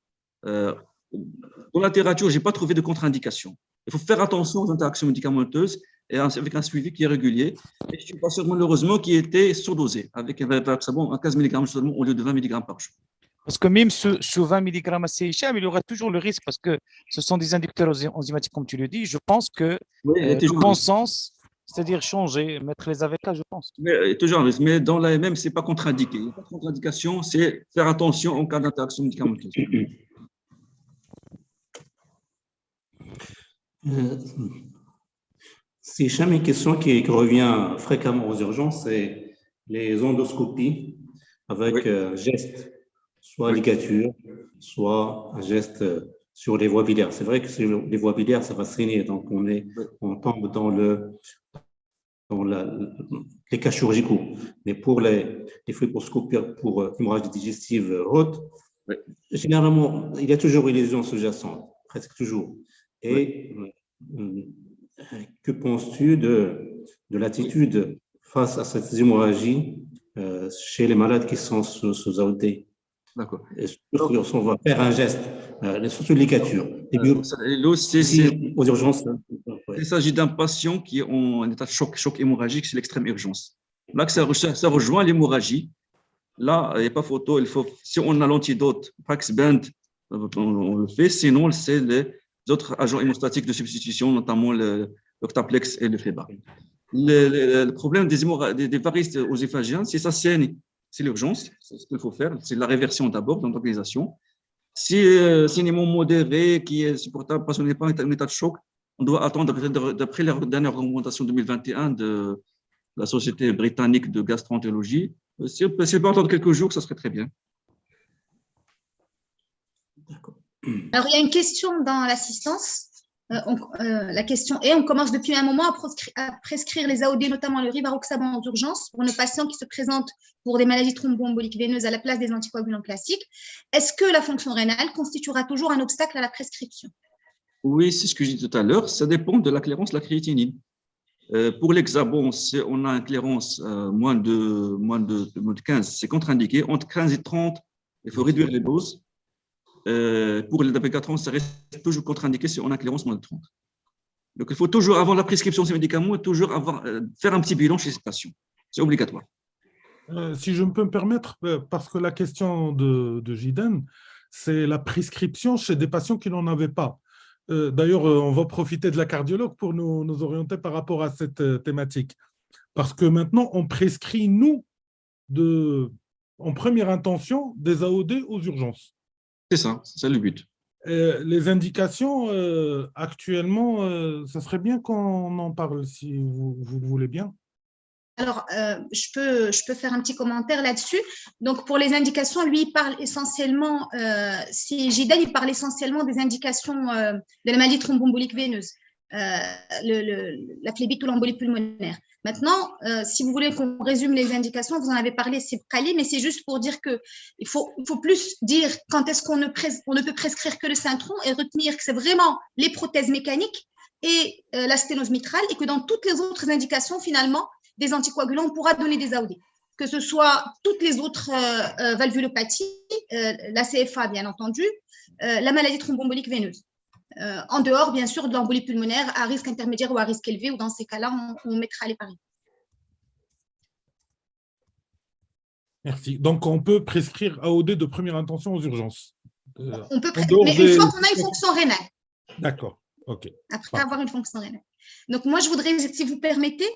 Dans la littérature, je n'ai pas trouvé de contre-indication. Il faut faire attention aux interactions médicamenteuses et avec un suivi qui est régulier. Et je suis patient, malheureusement, qui était surdosé avec un rivaroxaban à 15 mg seulement au lieu de 20 mg par jour. Parce que même sous 20 mg à CHM, il y aura toujours le risque parce que ce sont des inducteurs enzymatiques, comme tu le dis. Je pense que le bon sens, c'est-à-dire changer, mettre les AVK, je pense. Toujours un risque, mais dans l'AMM, ce n'est pas contre-indiqué. Il n'y a pas de contre-indication, c'est faire attention en cas d'interaction médicamenteuse. C'est jamais une question qui revient fréquemment aux urgences, c'est les endoscopies avec gestes, soit ligature, soit un geste sur les voies biliaires. C'est vrai que sur les voies biliaires, ça va saigner, donc on tombe dans les cas chirurgicaux. Mais pour les fibroscopies pour hémorragie digestive haute, généralement, il y a toujours une lésion sous-jacente, presque toujours. Et que penses-tu de l'attitude face à cette hémorragie chez les malades qui sont sous AOD? D'accord. On va faire un geste, surtout ligature. Aux urgences. Il s'agit d'un patient qui est en état de choc hémorragique, c'est l'extrême urgence. Là, ça rejoint l'hémorragie. Là, il n'y a pas photo. Si on a l'antidote, Paxband, on le fait. Sinon, c'est les autres agents hémostatiques de substitution, notamment l'Octaplex et le Feba. Le problème des varices œsophagiennes, c'est ça saigne. C'est l'urgence, c'est ce qu'il faut faire. C'est la réversion d'abord dans l'organisation. Si saignement modéré qui est supportable parce qu'on n'est pas en état de choc, on doit attendre d'après la dernière recommandation 2021 de la Société britannique de gastroentérologie. Si on peut attendre quelques jours, ça serait très bien. D'accord. Alors, il y a une question dans l'assistance. La question est, on commence depuis un moment à prescrire les AOD, notamment le rivaroxaban aux urgences, pour nos patients qui se présentent pour des maladies thromboemboliques veineuses à la place des anticoagulants classiques. Est-ce que la fonction rénale constituera toujours un obstacle à la prescription? Oui, c'est ce que j'ai dit tout à l'heure. Ça dépend de la clairance de la créatinine. Pour l'hexabon, si on a une clairance moins de 15, c'est contre-indiqué. Entre 15 et 30, il faut réduire les doses. Pour le DP4, ça reste toujours contre-indiqué si on a une clairance moins de 30. Donc, il faut toujours avoir la prescription de ces médicaments et toujours faire un petit bilan chez ces patients. C'est obligatoire. Si je peux me permettre, parce que la question de Jiden, c'est la prescription chez des patients qui n'en avaient pas. D'ailleurs, on va profiter de la cardiologue pour nous orienter par rapport à cette thématique. Parce que maintenant, on prescrit, nous, en première intention, des AOD aux urgences. C'est ça, c'est le but. Les indications, actuellement, ça serait bien qu'on en parle, si vous le voulez bien. Alors, je peux faire un petit commentaire là-dessus. Donc, pour les indications, lui, il parle essentiellement, si Jiden, il parle essentiellement des indications de la maladie thromboembolique veineuse, la phlébite ou l'embolie pulmonaire. Maintenant, si vous voulez qu'on résume les indications, vous en avez parlé, c'est Khali, mais c'est juste pour dire qu'il faut plus dire quand est-ce qu'on ne peut prescrire que le syntron et retenir que c'est vraiment les prothèses mécaniques et la sténose mitrale, et que dans toutes les autres indications, finalement, des anticoagulants, on pourra donner des AOD, que ce soit toutes les autres valvulopathies, la CFA bien entendu, la maladie thromboembolique veineuse. En dehors, bien sûr, de l'embolie pulmonaire à risque intermédiaire ou à risque élevé, ou dans ces cas-là, on mettra les paris. Merci. Donc, on peut prescrire AOD de première intention aux urgences. On peut mais une fois qu'on a une fonction rénale. D'accord. OK. Après avoir une fonction rénale. Donc, moi, je voudrais, si vous permettez,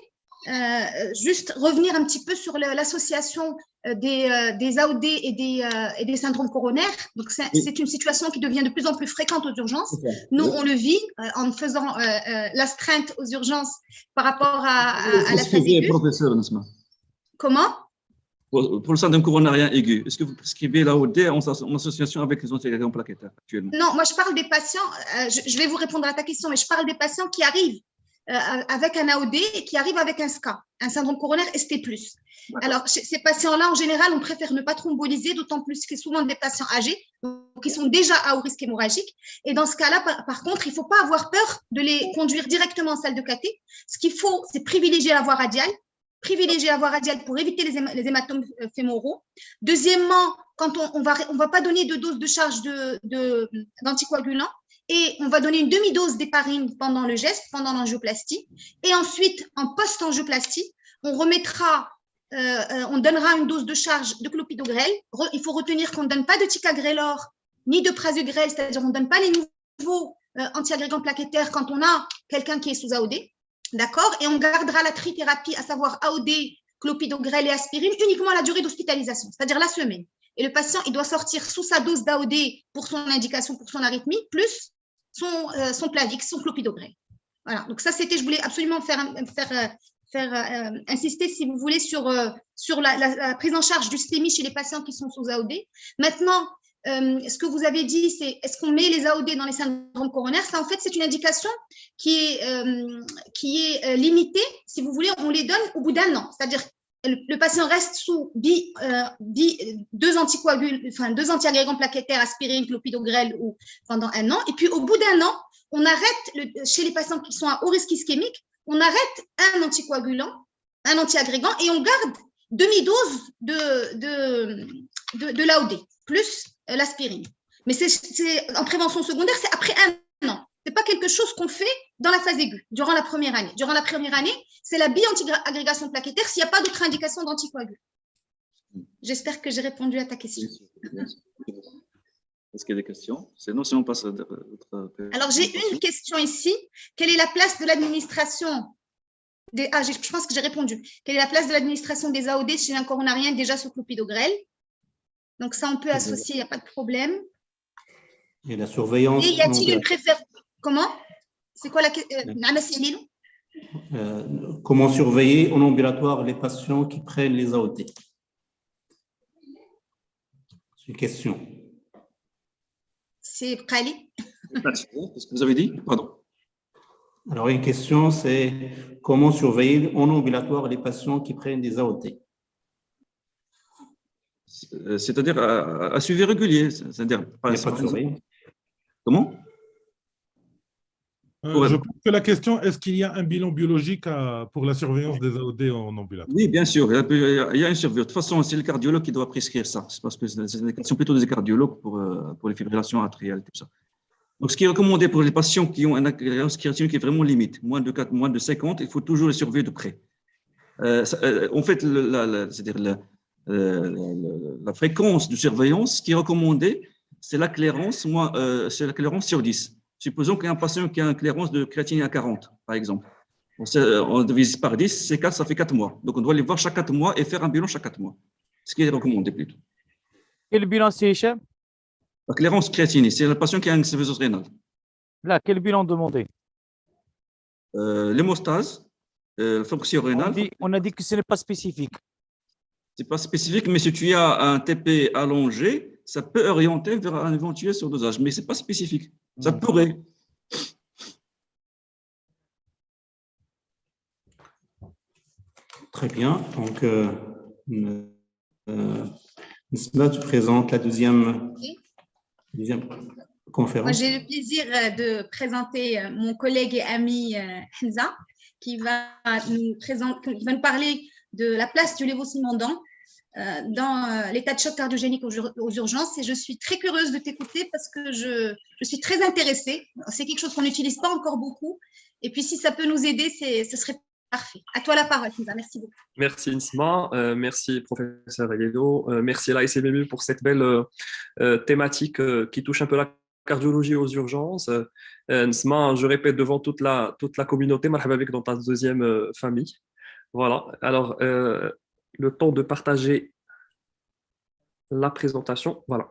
juste revenir un petit peu sur l'association des AOD et des syndromes coronaires. Donc, c'est une situation qui devient de plus en plus fréquente aux urgences. Nous, on le vit en faisant l'astreinte aux urgences par rapport à la phase aiguë. Professeur Nesma. Comment? Pour le syndrome coronarien aigu, est-ce que vous prescrivez l'AOD en association avec les anticoagulants plaquettaires actuellement? Non, moi, je parle des patients, je vais vous répondre à ta question, mais je parle des patients qui arrivent avec un AOD et qui arrivent avec un SCA, un syndrome coronaire ST+. Alors, chez ces patients-là, en général, on préfère ne pas thromboliser, d'autant plus que souvent des patients âgés, donc qui sont déjà à haut risque hémorragique. Et dans ce cas-là, par contre, il ne faut pas avoir peur de les conduire directement en salle de cathé. Ce qu'il faut, c'est privilégier la voie radiale, pour éviter les hématomes fémoraux. Deuxièmement, quand on va pas donner de dose de charge d'anticoagulants, et on va donner une demi-dose d'héparine pendant le geste, pendant l'angioplastie. Et ensuite, en post-angioplastie, on donnera une dose de charge de clopidogrel. Il faut retenir qu'on ne donne pas de ticagrelor ni de prasugrel, c'est-à-dire on ne donne pas les nouveaux antiagrégants plaquettaires quand on a quelqu'un qui est sous AOD. D'accord? Et on gardera la trithérapie, à savoir AOD, clopidogrel et aspirine, uniquement à la durée d'hospitalisation, c'est-à-dire la semaine. Et le patient, il doit sortir sous sa dose d'AOD pour son indication, pour son arythmie, plus son Plavix, son clopidogrel. Voilà, donc ça, je voulais absolument faire insister, si vous voulez, sur la prise en charge du STEMI chez les patients qui sont sous AOD. Maintenant, ce que vous avez dit, c'est est-ce qu'on met les AOD dans les syndromes coronaires? Ça, en fait, c'est une indication qui est limitée. Si vous voulez, on les donne au bout d'un an. C'est-à-dire le patient reste sous deux antiagrégants plaquettaires, aspirine, clopidogrel pendant un an. Et puis, au bout d'un an, on arrête, chez les patients qui sont à haut risque ischémique, on arrête un anticoagulant, un antiagrégant, et on garde demi-dose de l'AOD, plus l'aspirine. Mais en prévention secondaire, c'est après un an. Ce n'est pas quelque chose qu'on fait dans la phase aiguë, durant la première année. Durant la première année, c'est la bi-antiagrégation plaquettaire s'il n'y a pas d'autre indication d'anticoagulant. J'espère que j'ai répondu à ta question. Est-ce qu'il y a des questions? Sinon, si on passe à d'autres. Alors, j'ai une question ici. Quelle est la place de l'administration je pense que j'ai répondu. Quelle est la place de l'administration des AOD chez un coronarien déjà sous clopidogrel? Donc, ça, on peut associer, il n'y a pas de problème. Et la surveillance. Et y a-t-il une préférence? Comment? C'est quoi la question? Comment surveiller en ambulatoire les patients qui prennent les AOD? C'est une question. C'est Khali. Qu'est-ce que vous avez dit? Pardon. Alors, une question, c'est comment surveiller en ambulatoire les patients qui prennent des AOD? C'est-à-dire à suivi régulier. C'est-à-dire pas de surveillance. Comment? Je pense que la question, est-ce qu'il y a un bilan biologique pour la surveillance des AOD en ambulatoire? Oui, bien sûr, il y a une surveillance. De toute façon, c'est le cardiologue qui doit prescrire ça. C'est parce que ce sont plutôt des cardiologues pour les fibrillations atriales, tout ça. Donc, ce qui est recommandé pour les patients qui ont un accélérance créatinine qui est vraiment limite, moins de 4, moins de 50, il faut toujours les surveiller de près. En fait, c'est-à-dire la fréquence de surveillance qui est recommandée, c'est la clairance, c'est la clairance sur 10. Supposons qu'il y a un patient qui a une clairance de créatinine à 40, par exemple. On divise par 10, ça fait 4 mois. Donc, on doit les voir chaque 4 mois et faire un bilan chaque 4 mois. Ce qui est recommandé plutôt. Quel bilan, c'est Hicham? La clairance créatinine, c'est le patient qui a une insuffisance rénale. Là, quel bilan demander? L'hémostase, fonction rénale. On a dit que ce n'est pas spécifique. Ce n'est pas spécifique, mais si tu as un TP allongé, ça peut orienter vers un éventuel surdosage, mais ce n'est pas spécifique. Ça pourrait. Très bien. Donc, Nisma, tu présentes la deuxième conférence. Moi, j'ai le plaisir de présenter mon collègue et ami Hamza, qui va nous parler de la place du lévosimodan dans l'état de choc cardiogénique aux urgences. Et je suis très curieuse de t'écouter parce que je suis très intéressée. C'est quelque chose qu'on n'utilise pas encore beaucoup. Et puis, si ça peut nous aider, ce serait parfait. À toi la parole, Hamza. Merci beaucoup. Merci Nisma, merci professeur Yedo, merci à la SMMU pour cette belle thématique qui touche un peu la cardiologie aux urgences. Nisma, je répète devant toute la communauté, marhaba bik dans ta deuxième famille. Voilà, alors le temps de partager la présentation, voilà.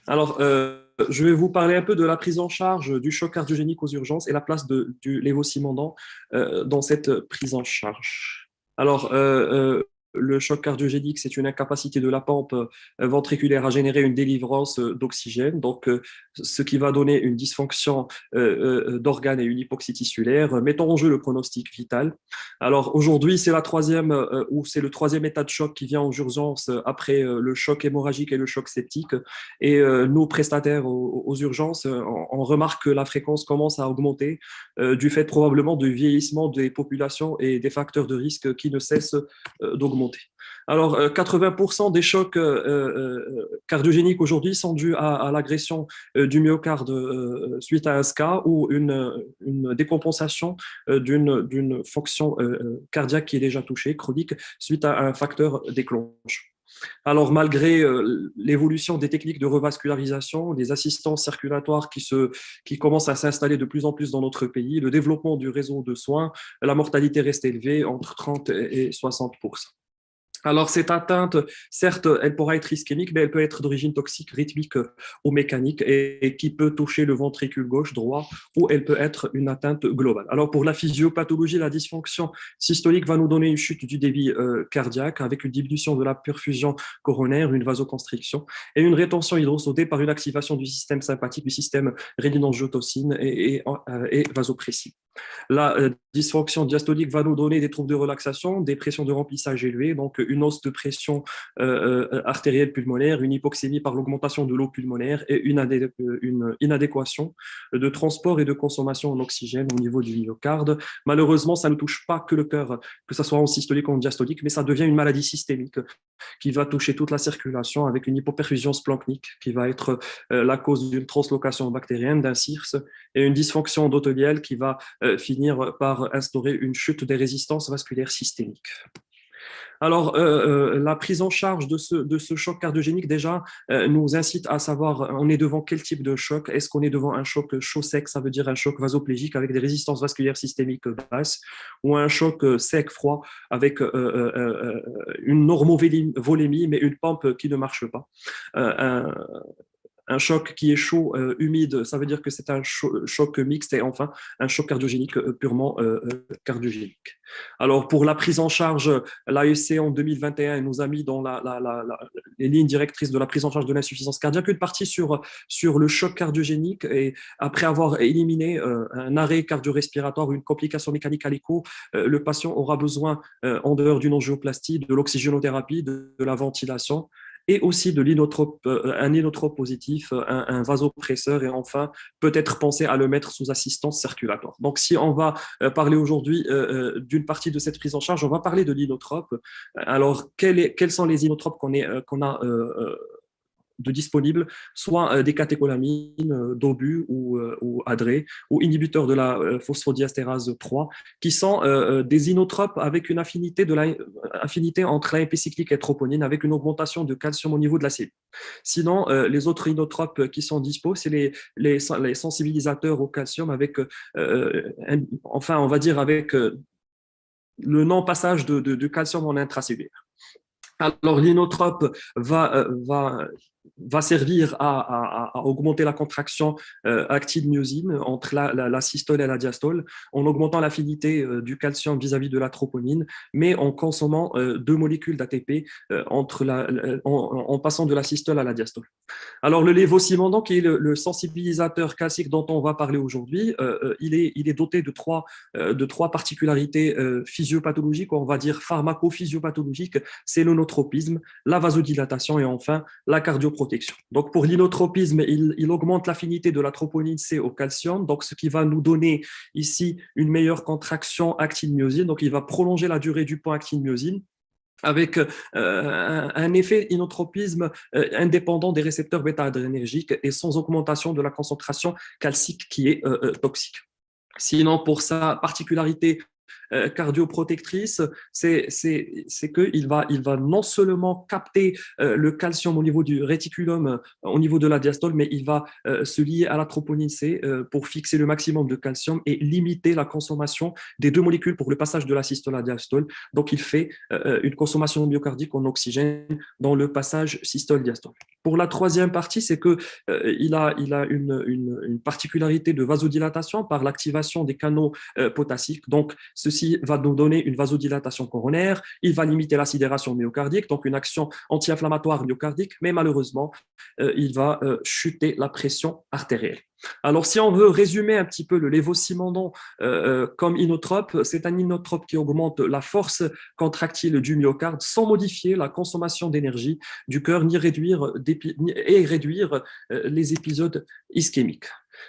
Alors, je vais vous parler un peu de la prise en charge du choc cardiogénique aux urgences et la place du lévosimodan dans cette prise en charge. Alors, le choc cardiogénique, c'est une incapacité de la pompe ventriculaire à générer une délivrance d'oxygène, donc ce qui va donner une dysfonction d'organes et une hypoxie tissulaire, mettant en jeu le pronostic vital. Alors aujourd'hui, c'est le troisième état de choc qui vient aux urgences après le choc hémorragique et le choc septique. Et nos prestataires aux urgences, on remarque que la fréquence commence à augmenter du fait probablement du vieillissement des populations et des facteurs de risque qui ne cessent d'augmenter. Alors, 80% des chocs cardiogéniques aujourd'hui sont dus à l'agression du myocarde suite à un SCA ou une décompensation d'une fonction cardiaque qui est déjà touchée, chronique, suite à un facteur déclenche. Alors, malgré l'évolution des techniques de revascularisation, les assistances circulatoires qui commencent à s'installer de plus en plus dans notre pays, le développement du réseau de soins, la mortalité reste élevée entre 30 et 60%. Alors, cette atteinte, certes, elle pourra être ischémique, mais elle peut être d'origine toxique, rythmique ou mécanique et qui peut toucher le ventricule gauche, droit, ou elle peut être une atteinte globale. Alors, pour la physiopathologie, la dysfonction systolique va nous donner une chute du débit cardiaque avec une diminution de la perfusion coronaire, une vasoconstriction et une rétention hydrosodée par une activation du système sympathique, du système rénine-angiotensine et vasopressine. La dysfonction diastolique va nous donner des troubles de relaxation, des pressions de remplissage élevées, donc une hausse de pression artérielle pulmonaire, une hypoxémie par l'augmentation de l'eau pulmonaire et une inadéquation de transport et de consommation en oxygène au niveau du myocarde. Malheureusement, ça ne touche pas que le cœur, que ce soit en systolique ou en diastolique, mais ça devient une maladie systémique qui va toucher toute la circulation avec une hypoperfusion splanchnique qui va être la cause d'une translocation bactérienne, d'un CIRS et une dysfonction endothéliale qui va finir par instaurer une chute des résistances vasculaires systémiques. Alors, la prise en charge de ce choc cardiogénique, déjà, nous incite à savoir, on est devant quel type de choc? Est-ce qu'on est devant un choc chaud sec, ça veut dire un choc vasoplégique avec des résistances vasculaires systémiques basses, ou un choc sec froid avec une normovolémie, mais une pompe qui ne marche pas? Un choc qui est chaud, humide, ça veut dire que c'est un choc mixte et enfin un choc cardiogénique purement cardiogénique. Alors pour la prise en charge, l'AEC en 2021 nous a mis dans les lignes directrices de la prise en charge de l'insuffisance cardiaque une partie sur le choc cardiogénique et après avoir éliminé un arrêt cardio-respiratoire ou une complication mécanique à l'écho, le patient aura besoin en dehors d'une angioplastie, de l'oxygénothérapie, de la ventilation et aussi de l'inotrope, un inotrope positif, un vasopresseur, et enfin, peut-être penser à le mettre sous assistance circulatoire. Donc, si on va parler aujourd'hui d'une partie de cette prise en charge, on va parler de l'inotrope. Alors, quels sont les inotropes qu'on a de disponibles, soit des catécholamines, d'obus ou adré, ou inhibiteurs de la phosphodiesterase 3, qui sont des inotropes avec une affinité entre l'AMP cyclique et troponine, avec une augmentation de calcium au niveau de la cellule. Sinon, les autres inotropes qui sont dispo, c'est les sensibilisateurs au calcium avec, enfin, on va dire avec le non-passage de calcium en intracellulaire. Alors, l'inotrope va servir à augmenter la contraction actine-myosine entre la systole et la diastole, en augmentant l'affinité du calcium vis-à-vis de la troponine, mais en consommant deux molécules d'ATP en passant de la systole à la diastole. Alors, le lévosimendan, qui est le sensibilisateur classique dont on va parler aujourd'hui, il est doté de trois particularités physiopathologiques, on va dire pharmacophysiopathologiques, c'est l'inotropisme, la vasodilatation et enfin la cardioprotection. Donc, pour l'inotropisme, il augmente l'affinité de la troponine C au calcium, donc ce qui va nous donner ici une meilleure contraction actine-myosine, donc il va prolonger la durée du point actine-myosine, avec un effet inotropisme indépendant des récepteurs bêta-adrénergiques et sans augmentation de la concentration calcique qui est toxique. Sinon, pour sa particularité cardioprotectrice, c'est qu'il va non seulement capter le calcium au niveau du réticulum, au niveau de la diastole, mais il va se lier à la troponine C pour fixer le maximum de calcium et limiter la consommation des deux molécules pour le passage de la systole à la diastole. Donc, il fait une consommation myocardique en oxygène dans le passage systole-diastole. Pour la troisième partie, c'est qu'il a une particularité de vasodilatation par l'activation des canaux potassiques. Donc, ceci va nous donner une vasodilatation coronaire, il va limiter la sidération myocardique, donc une action anti-inflammatoire myocardique, mais malheureusement, il va chuter la pression artérielle. Alors, si on veut résumer un petit peu le lévosimendan comme inotrope, c'est un inotrope qui augmente la force contractile du myocarde sans modifier la consommation d'énergie du cœur ni réduire les épisodes ischémiques.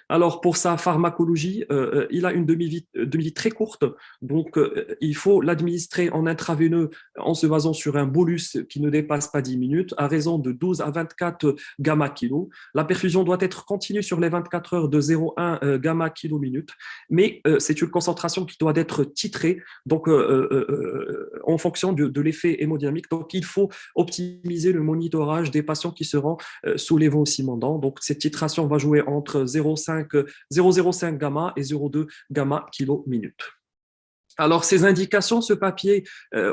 Alors, pour sa pharmacologie, il a une demi-vie très courte, donc il faut l'administrer en intraveineux en se basant sur un bolus qui ne dépasse pas 10 minutes, à raison de 12 à 24 gamma kilo. La perfusion doit être continue sur les 24 heures de 0,1 gamma kilo minute, mais c'est une concentration qui doit être titrée, donc en fonction de l'effet hémodynamique. Donc, il faut optimiser le monitorage des patients qui seront sous lévosimendan. Donc, cette titration va jouer entre 0,05 gamma et 0,2 gamma kilo minute. Alors, ces indications, ce papier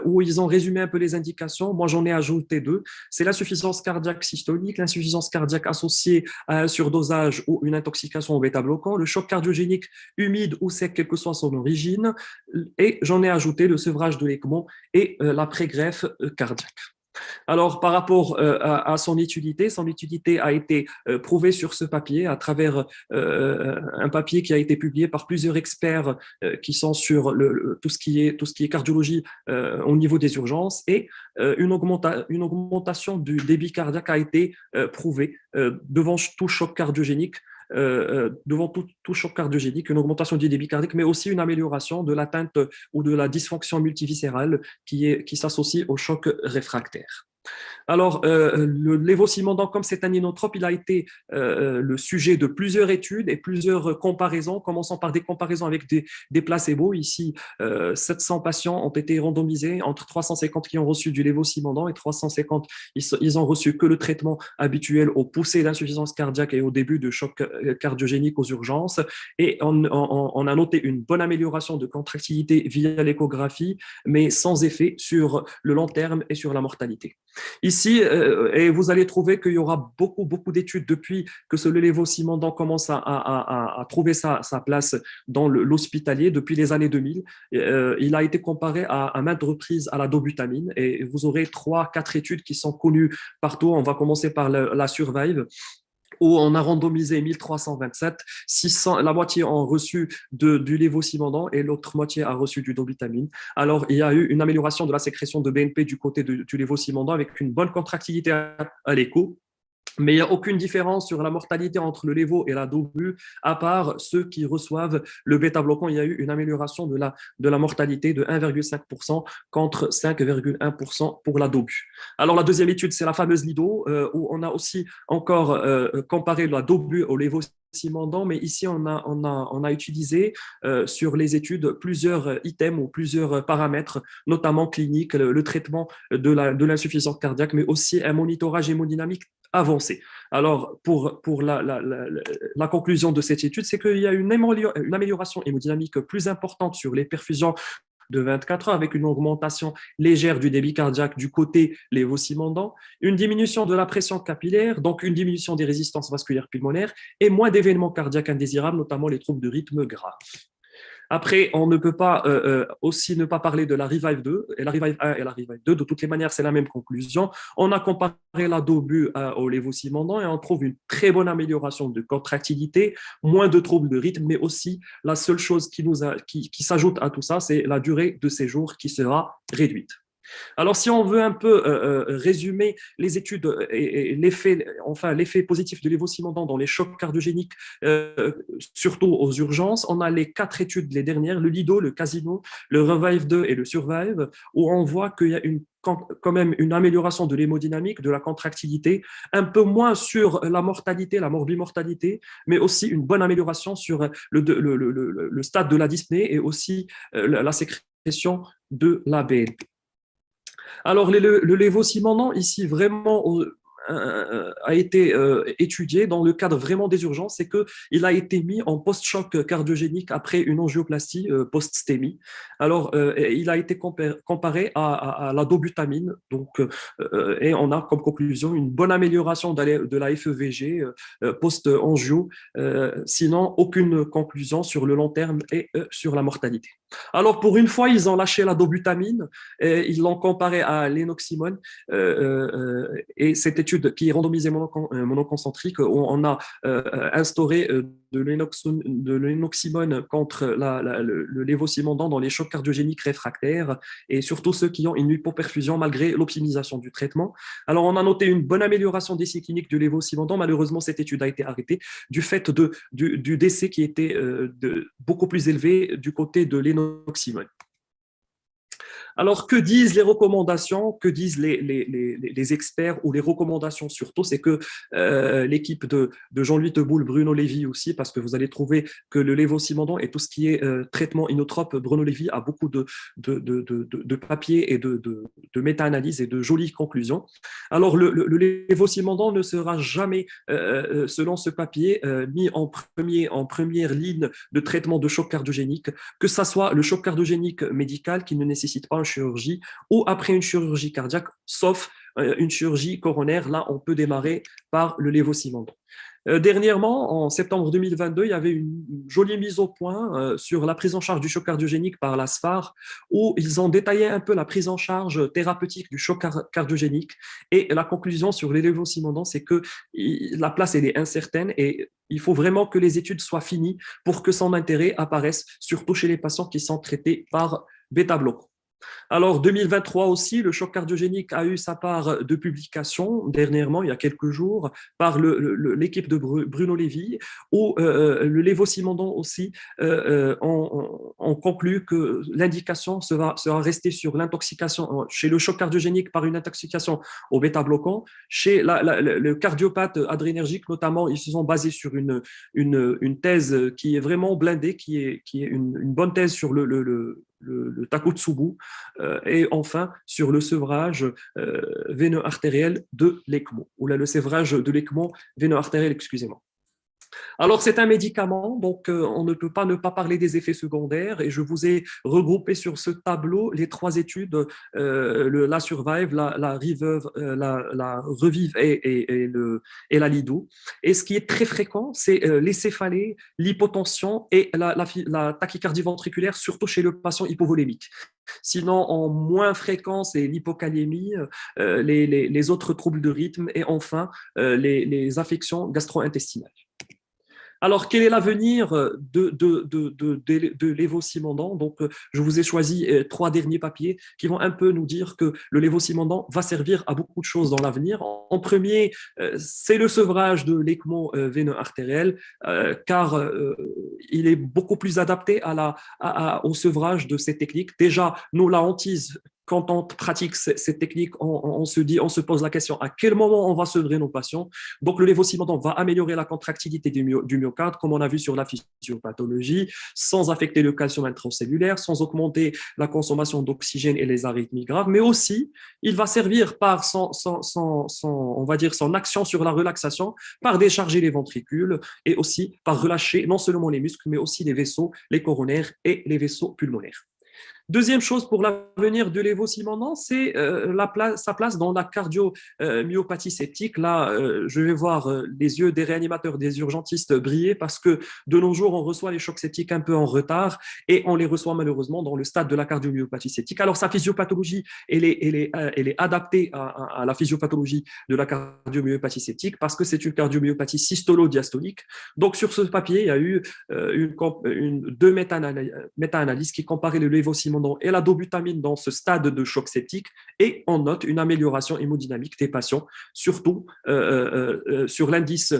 où ils ont résumé un peu les indications, moi j'en ai ajouté deux. C'est l'insuffisance cardiaque systolique, l'insuffisance cardiaque associée à un surdosage ou une intoxication au bêta-bloquant, le choc cardiogénique humide ou sec, quelle que soit son origine, et j'en ai ajouté le sevrage de l'ECMO et la prégreffe cardiaque. Alors, par rapport à son utilité a été prouvée sur ce papier à travers un papier qui a été publié par plusieurs experts qui sont sur tout ce qui est cardiologie au niveau des urgences, et une augmentation du débit cardiaque a été prouvée devant tout choc cardiogénique. Tout choc cardiogénique, une augmentation du débit cardiaque, mais aussi une amélioration de l'atteinte ou de la dysfonction multiviscérale qui s'associe au choc réfractaire. Alors, le lévosimendan, comme c'est un inotrope, il a été le sujet de plusieurs études et plusieurs comparaisons, commençant par des comparaisons avec des placebos. Ici, 700 patients ont été randomisés, entre 350 qui ont reçu du lévosimendan et 350, ils ont reçu que le traitement habituel aux poussées d'insuffisance cardiaque et au début de choc cardiogénique aux urgences. Et on a noté une bonne amélioration de contractilité via l'échographie, mais sans effet sur le long terme et sur la mortalité. Ici, et vous allez trouver qu'il y aura beaucoup d'études depuis que ce lévosimendan commence à trouver sa place dans l'hospitalier depuis les années 2000. Il a été comparé à maintes reprises à la dobutamine, et vous aurez 3-4 études qui sont connues partout. On va commencer par la Survive, où on a randomisé 1327, 600, la moitié ont reçu du lévosimendan et l'autre moitié a reçu du dobutamine. Alors, il y a eu une amélioration de la sécrétion de BNP du côté du lévosimendan avec une bonne contractilité à l'écho. Mais il n'y a aucune différence sur la mortalité entre le lévo et la dobu, à part ceux qui reçoivent le bêta-bloquant. Il y a eu une amélioration de la mortalité de 1,5% contre 5,1% pour la dobu. Alors, la deuxième étude, c'est la fameuse LIDO, où on a aussi encore comparé la dobu au lévosimendan, mais ici, on a utilisé sur les études plusieurs items ou plusieurs paramètres, notamment cliniques, le traitement de l'insuffisance cardiaque, mais aussi un monitorage hémodynamique avancé. Alors, pour la conclusion de cette étude, c'est qu'il y a une amélioration hémodynamique plus importante sur les perfusions de 24 heures avec une augmentation légère du débit cardiaque du côté lévosimendan, une diminution de la pression capillaire, donc une diminution des résistances vasculaires pulmonaires et moins d'événements cardiaques indésirables, notamment les troubles de rythme graves. Après, on ne peut pas aussi ne pas parler de la Revive 2, et la Revive 1 et la Revive 2. De toutes les manières, c'est la même conclusion. On a comparé la dobu au lévosimendan et on trouve une très bonne amélioration de contractilité, moins de troubles de rythme, mais aussi la seule chose qui s'ajoute à tout ça, c'est la durée de séjour qui sera réduite. Alors, si on veut un peu résumer les études et l'effet positif de lévosimendan dans les chocs cardiogéniques, surtout aux urgences, on a les 4 études, les dernières, le LIDO, le CASINO, le Revive 2 et le Survive, où on voit qu'il y a quand même une amélioration de l'hémodynamique, de la contractilité, un peu moins sur la mortalité, la morbimortalité, mais aussi une bonne amélioration sur le stade de la dyspnée et aussi la sécrétion de la BNP. Alors, le lévosimendan, ici, vraiment, a été étudié dans le cadre vraiment des urgences, c'est qu'il a été mis en post-choc cardiogénique après une angioplastie post-stémie. Alors, il a été comparé à la dobutamine, donc, et on a comme conclusion une bonne amélioration de la FEVG post-angio, sinon aucune conclusion sur le long terme et sur la mortalité. Alors, pour une fois, ils ont lâché la dobutamine, et ils l'ont comparé à l'énoxymone, et cette étude qui est randomisée monoconcentrique, où on a instauré de l'énoxymone contre le lévosimendan dans les chocs cardiogéniques réfractaires, et surtout ceux qui ont une hypoperfusion malgré l'optimisation du traitement. Alors, on a noté une bonne amélioration des signes cliniques du lévosimendan. Malheureusement, cette étude a été arrêtée du fait du décès qui était beaucoup plus élevé du côté de l'énoxymone. Alors, que disent les recommandations, que disent les experts ou les recommandations surtout, c'est que l'équipe de Jean-Louis Teboul, Bruno Lévy aussi, parce que vous allez trouver que le lévosimendan et tout ce qui est traitement inotrope, Bruno Lévy a beaucoup de papiers et de méta-analyses et de jolies conclusions. Alors, le lévosimendan ne sera jamais, selon ce papier, mis en première ligne de traitement de choc cardiogénique, que ce soit le choc cardiogénique médical qui ne nécessite pas une chirurgie ou après une chirurgie cardiaque, sauf une chirurgie coronaire. Là, on peut démarrer par le lévosimendan. Dernièrement, en septembre 2022, il y avait une jolie mise au point sur la prise en charge du choc cardiogénique par la SFAR, où ils ont détaillé un peu la prise en charge thérapeutique du choc cardiogénique. Et la conclusion sur les lévosimendan, c'est que la place elle est incertaine et il faut vraiment que les études soient finies pour que son intérêt apparaisse, surtout chez les patients qui sont traités par bêta-bloquants. Alors, 2023 aussi, le choc cardiogénique a eu sa part de publication dernièrement, il y a quelques jours, par l'équipe de Bruno Lévy, où le lévosimendan aussi on conclut que l'indication sera restée sur l'intoxication, chez le choc cardiogénique par une intoxication au bêta-bloquant. Chez le cardiopathe adrénergique, notamment, ils se sont basés sur une thèse qui est vraiment blindée, qui est une bonne thèse sur le Takotsubo, et enfin sur le sevrage veineux artériel de l'ECMO, ou là, le sevrage de l'ECMO veineux artériel, excusez-moi. Alors, c'est un médicament, donc on ne peut pas ne pas parler des effets secondaires et je vous ai regroupé sur ce tableau les trois études, la Survive, la Revive et la Lido. Et ce qui est très fréquent, c'est les céphalées, l'hypotension et la tachycardie ventriculaire, surtout chez le patient hypovolémique. Sinon, en moins fréquent, c'est l'hypokaliémie, les autres troubles de rythme et enfin les affections gastro-intestinales. Alors, quel est l'avenir de lévocimendant? Donc, je vous ai choisi trois derniers papiers qui vont un peu nous dire que le lévocimendant va servir à beaucoup de choses dans l'avenir. En premier, c'est le sevrage de l'écmo veineux artériel, car il est beaucoup plus adapté au sevrage de ces techniques. Déjà, nous, la hantise, quand on pratique cette technique, on se pose la question à quel moment on va sevrer nos patients. Donc, le lévocimendant va améliorer la contractilité du myocarde, comme on a vu sur la physiopathologie, sans affecter le calcium intracellulaire, sans augmenter la consommation d'oxygène et les arythmies graves, mais aussi, il va servir par on va dire son action sur la relaxation, par décharger les ventricules et aussi par relâcher non seulement les muscles, mais aussi les vaisseaux, les coronaires et les vaisseaux pulmonaires. Deuxième chose pour l'avenir de lévocimendant, c'est sa place dans la cardiomyopathie septique. Là, je vais voir les yeux des réanimateurs, des urgentistes briller parce que de nos jours, on reçoit les chocs septiques un peu en retard et on les reçoit malheureusement dans le stade de la cardiomyopathie septique. Alors, sa physiopathologie, elle est adaptée à la physiopathologie de la cardiomyopathie septique parce que c'est une cardiomyopathie systolo-diastolique. Donc, sur ce papier, il y a eu deux méta-analyses qui comparaient le lévocimendant et la dobutamine dans ce stade de choc septique et on note une amélioration hémodynamique des patients, surtout sur l'indice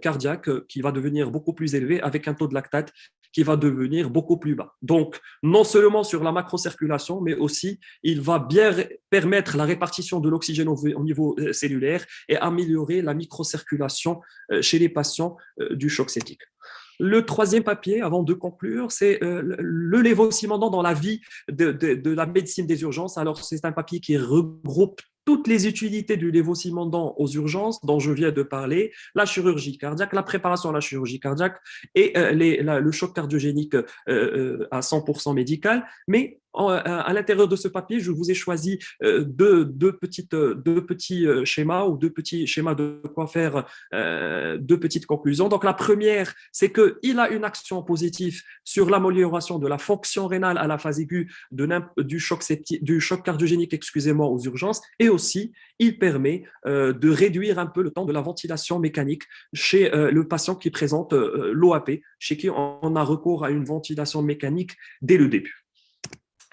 cardiaque qui va devenir beaucoup plus élevé avec un taux de lactate qui va devenir beaucoup plus bas. Donc, non seulement sur la macrocirculation, mais aussi il va bien permettre la répartition de l'oxygène au niveau cellulaire et améliorer la microcirculation chez les patients du choc septique. Le troisième papier, avant de conclure, c'est le lévocimendant dans la vie de la médecine des urgences. Alors, c'est un papier qui regroupe toutes les utilités du lévocimendant aux urgences dont je viens de parler, la chirurgie cardiaque, la préparation à la chirurgie cardiaque et le choc cardiogénique à 100% médical. Mais à l'intérieur de ce papier, je vous ai choisi deux petits schémas ou deux petits schémas de quoi faire deux petites conclusions. Donc, la première, c'est qu'il a une action positive sur l'amélioration de la fonction rénale à la phase aiguë du choc cardiogénique, excusez-moi, aux urgences. Et aussi, il permet de réduire un peu le temps de la ventilation mécanique chez le patient qui présente l'OAP, chez qui on a recours à une ventilation mécanique dès le début.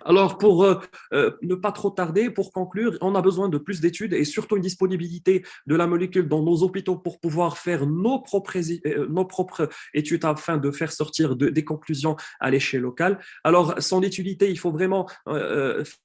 Alors, pour ne pas trop tarder, pour conclure, on a besoin de plus d'études et surtout une disponibilité de la molécule dans nos hôpitaux pour pouvoir faire nos propres études afin de faire sortir des conclusions à l'échelle locale. Alors, son utilité, il faut vraiment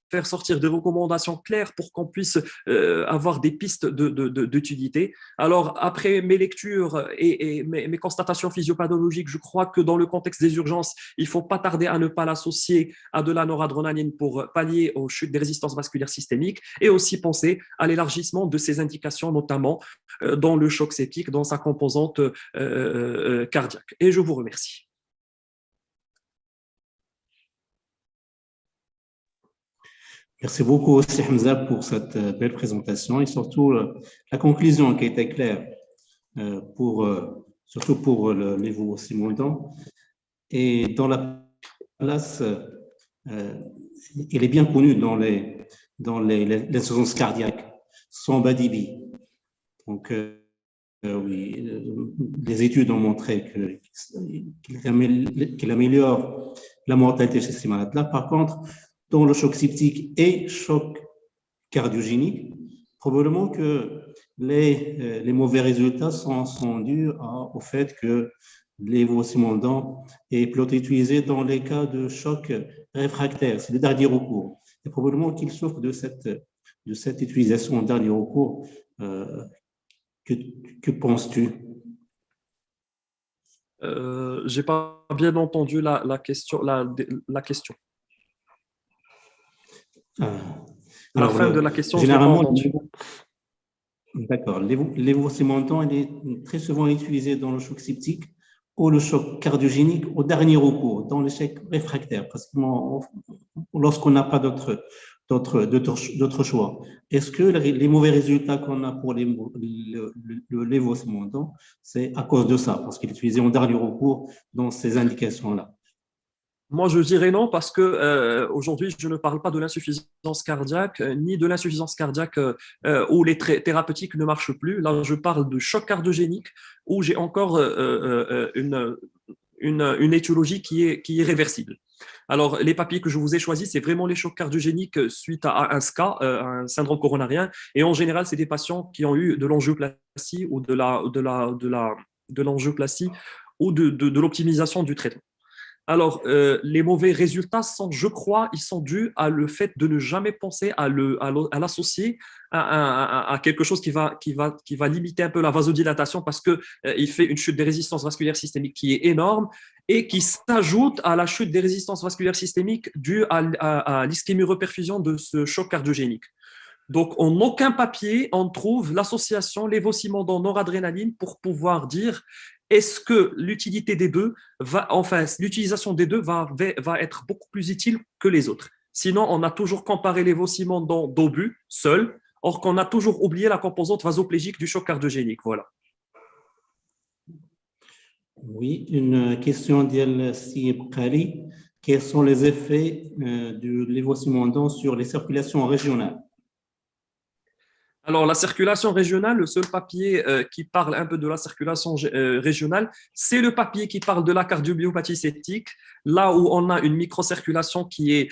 faire sortir des recommandations claires pour qu'on puisse avoir des pistes d'utilité. Alors, après mes lectures et mes constatations physiopathologiques, je crois que dans le contexte des urgences, il ne faut pas tarder à ne pas l'associer à de la noradrénaline pour pallier aux chutes des résistances vasculaires systémiques et aussi penser à l'élargissement de ces indications, notamment dans le choc septique, dans sa composante cardiaque. Et je vous remercie. Merci beaucoup aussi Hamza pour cette belle présentation et surtout la conclusion qui était claire, surtout pour le lévocimendant. Et dans la place, il est bien connu dans l'insuffisance cardiaque, sans Badibi. Donc, oui, les études ont montré qu'il améliore la mortalité chez ces malades-là. Par contre, dans le choc septique et choc cardiogénique, probablement que les mauvais résultats sont dus au fait que lévocimendant est plutôt utilisé dans les cas de choc réfractaire, c'est le dernier recours. Et probablement qu'il souffre de cette utilisation en dernier recours. Que penses-tu? J'ai pas bien entendu la question. La fin de la question, généralement, d'accord. Lévocimendant est très souvent utilisé dans le choc septique ou le choc cardiogénique au dernier recours, dans l'échec réfractaire, parce que lorsqu'on n'a pas d'autres choix. Est-ce que les mauvais résultats qu'on a pour le lévosimodan, c'est à cause de ça, parce qu'il est utilisé en dernier recours dans ces indications-là? Moi, je dirais non parce que aujourd'hui, je ne parle pas de l'insuffisance cardiaque ni de l'insuffisance cardiaque où les thérapeutiques ne marchent plus. Là, je parle de choc cardiogénique où j'ai encore une étiologie qui est réversible. Alors, les papiers que je vous ai choisis, c'est vraiment les chocs cardiogéniques suite à un SCA, un syndrome coronarien. Et en général, c'est des patients qui ont eu de l'angioplastie ou de l'angioplastie ou de l'optimisation du traitement. Alors, les mauvais résultats sont, je crois, ils sont dus à le fait de ne jamais penser à l'associer à quelque chose qui va limiter un peu la vasodilatation parce qu'il fait une chute des résistances vasculaires systémiques qui est énorme et qui s'ajoute à la chute des résistances vasculaires systémiques due à l'ischémie-reperfusion de ce choc cardiogénique. Donc, en aucun papier, on trouve l'association lévosimendan-noradrénaline pour pouvoir dire est-ce que l'utilisation des deux va être beaucoup plus utile que les autres. Sinon, on a toujours comparé lévosimendan d'obus seul, or qu'on a toujours oublié la composante vasoplégique du choc cardiogénique. Voilà. Oui, une question d'El-Sib Khali. Quels sont les effets du lévosimendan sur les circulations régionales? Alors, la circulation régionale, le seul papier qui parle un peu de la circulation régionale, c'est le papier qui parle de la cardiomyopathie septique, là où on a une microcirculation qui est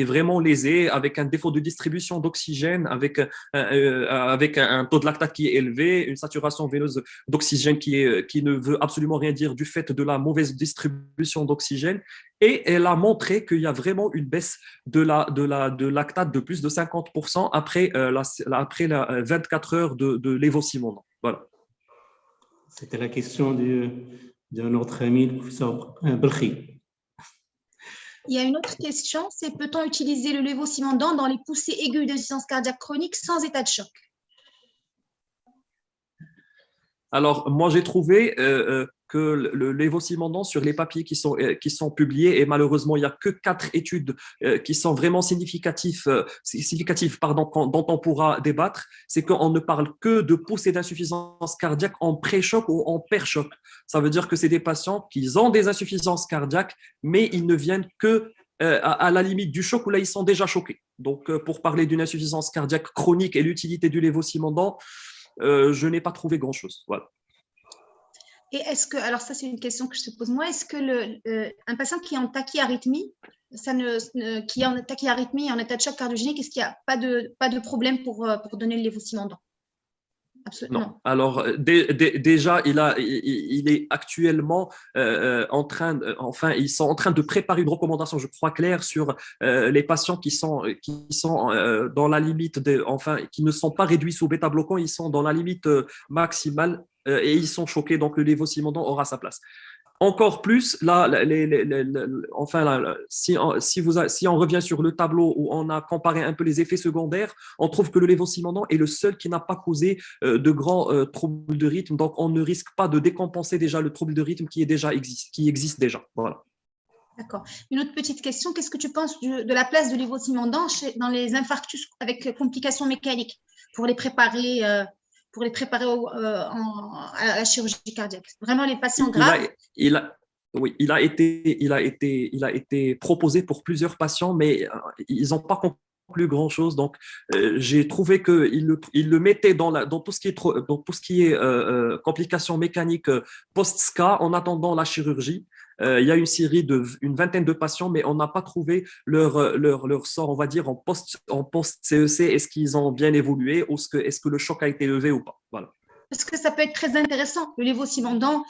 vraiment lésée, avec un défaut de distribution d'oxygène, avec un taux de lactate qui est élevé, une saturation veineuse d'oxygène qui ne veut absolument rien dire du fait de la mauvaise distribution d'oxygène. Et elle a montré qu'il y a vraiment une baisse de lactate de plus de 50% après 24 heures de lévosimendan. Voilà. C'était la question de notre ami le professeur Belkhi. Il y a une autre question, c'est peut-on utiliser le lévosimendan dans les poussées aiguës d'insuffisance cardiaque chronique sans état de choc? Alors, moi, j'ai trouvé que le lévosimendan sur les papiers qui sont publiés, et malheureusement, il n'y a que 4 études qui sont vraiment significatives dont on pourra débattre, c'est qu'on ne parle que de poussées d'insuffisance cardiaque en pré-choc ou en per-choc. Ça veut dire que c'est des patients qui ont des insuffisances cardiaques, mais ils ne viennent que à la limite du choc où là, ils sont déjà choqués. Donc, pour parler d'une insuffisance cardiaque chronique et l'utilité du lévosimendan, je n'ai pas trouvé grand-chose. Voilà. Et est-ce que, alors ça c'est une question que je te pose moi, est-ce que un patient qui est en tachyarrhythmie, qui est en tachyarrhythmie et en état de choc cardiogénique, est-ce qu'il n'y a pas de problème pour donner le lévosimendan? Absolument. Non. Alors déjà, il est actuellement ils sont en train de préparer une recommandation, je crois claire, sur les patients qui sont dans la limite qui ne sont pas réduits sous bêta-bloquants, ils sont dans la limite maximale et ils sont choqués, donc le lévosimendan aura sa place. Encore plus, là, si on revient sur le tableau où on a comparé un peu les effets secondaires, on trouve que le lévosimendan est le seul qui n'a pas causé de grands troubles de rythme. Donc, on ne risque pas de décompenser déjà le trouble de rythme qui existe déjà. Voilà. D'accord. Une autre petite question, qu'est-ce que tu penses de la place de lévosimendan dans les infarctus avec complications mécaniques pour les préparer à la chirurgie cardiaque? Vraiment les patients graves. Oui, il a été proposé pour plusieurs patients, mais ils n'ont pas conclu grand-chose. Donc, j'ai trouvé qu'il le mettait dans tout ce qui est complications mécaniques post-SCA en attendant la chirurgie. Il y a une série une vingtaine de patients, mais on n'a pas trouvé leur sort, on va dire, en post-CEC. Est-ce qu'ils ont bien évolué ou est-ce que le choc a été levé ou pas? Voilà. Parce que ça peut être très intéressant, le lévosimendan,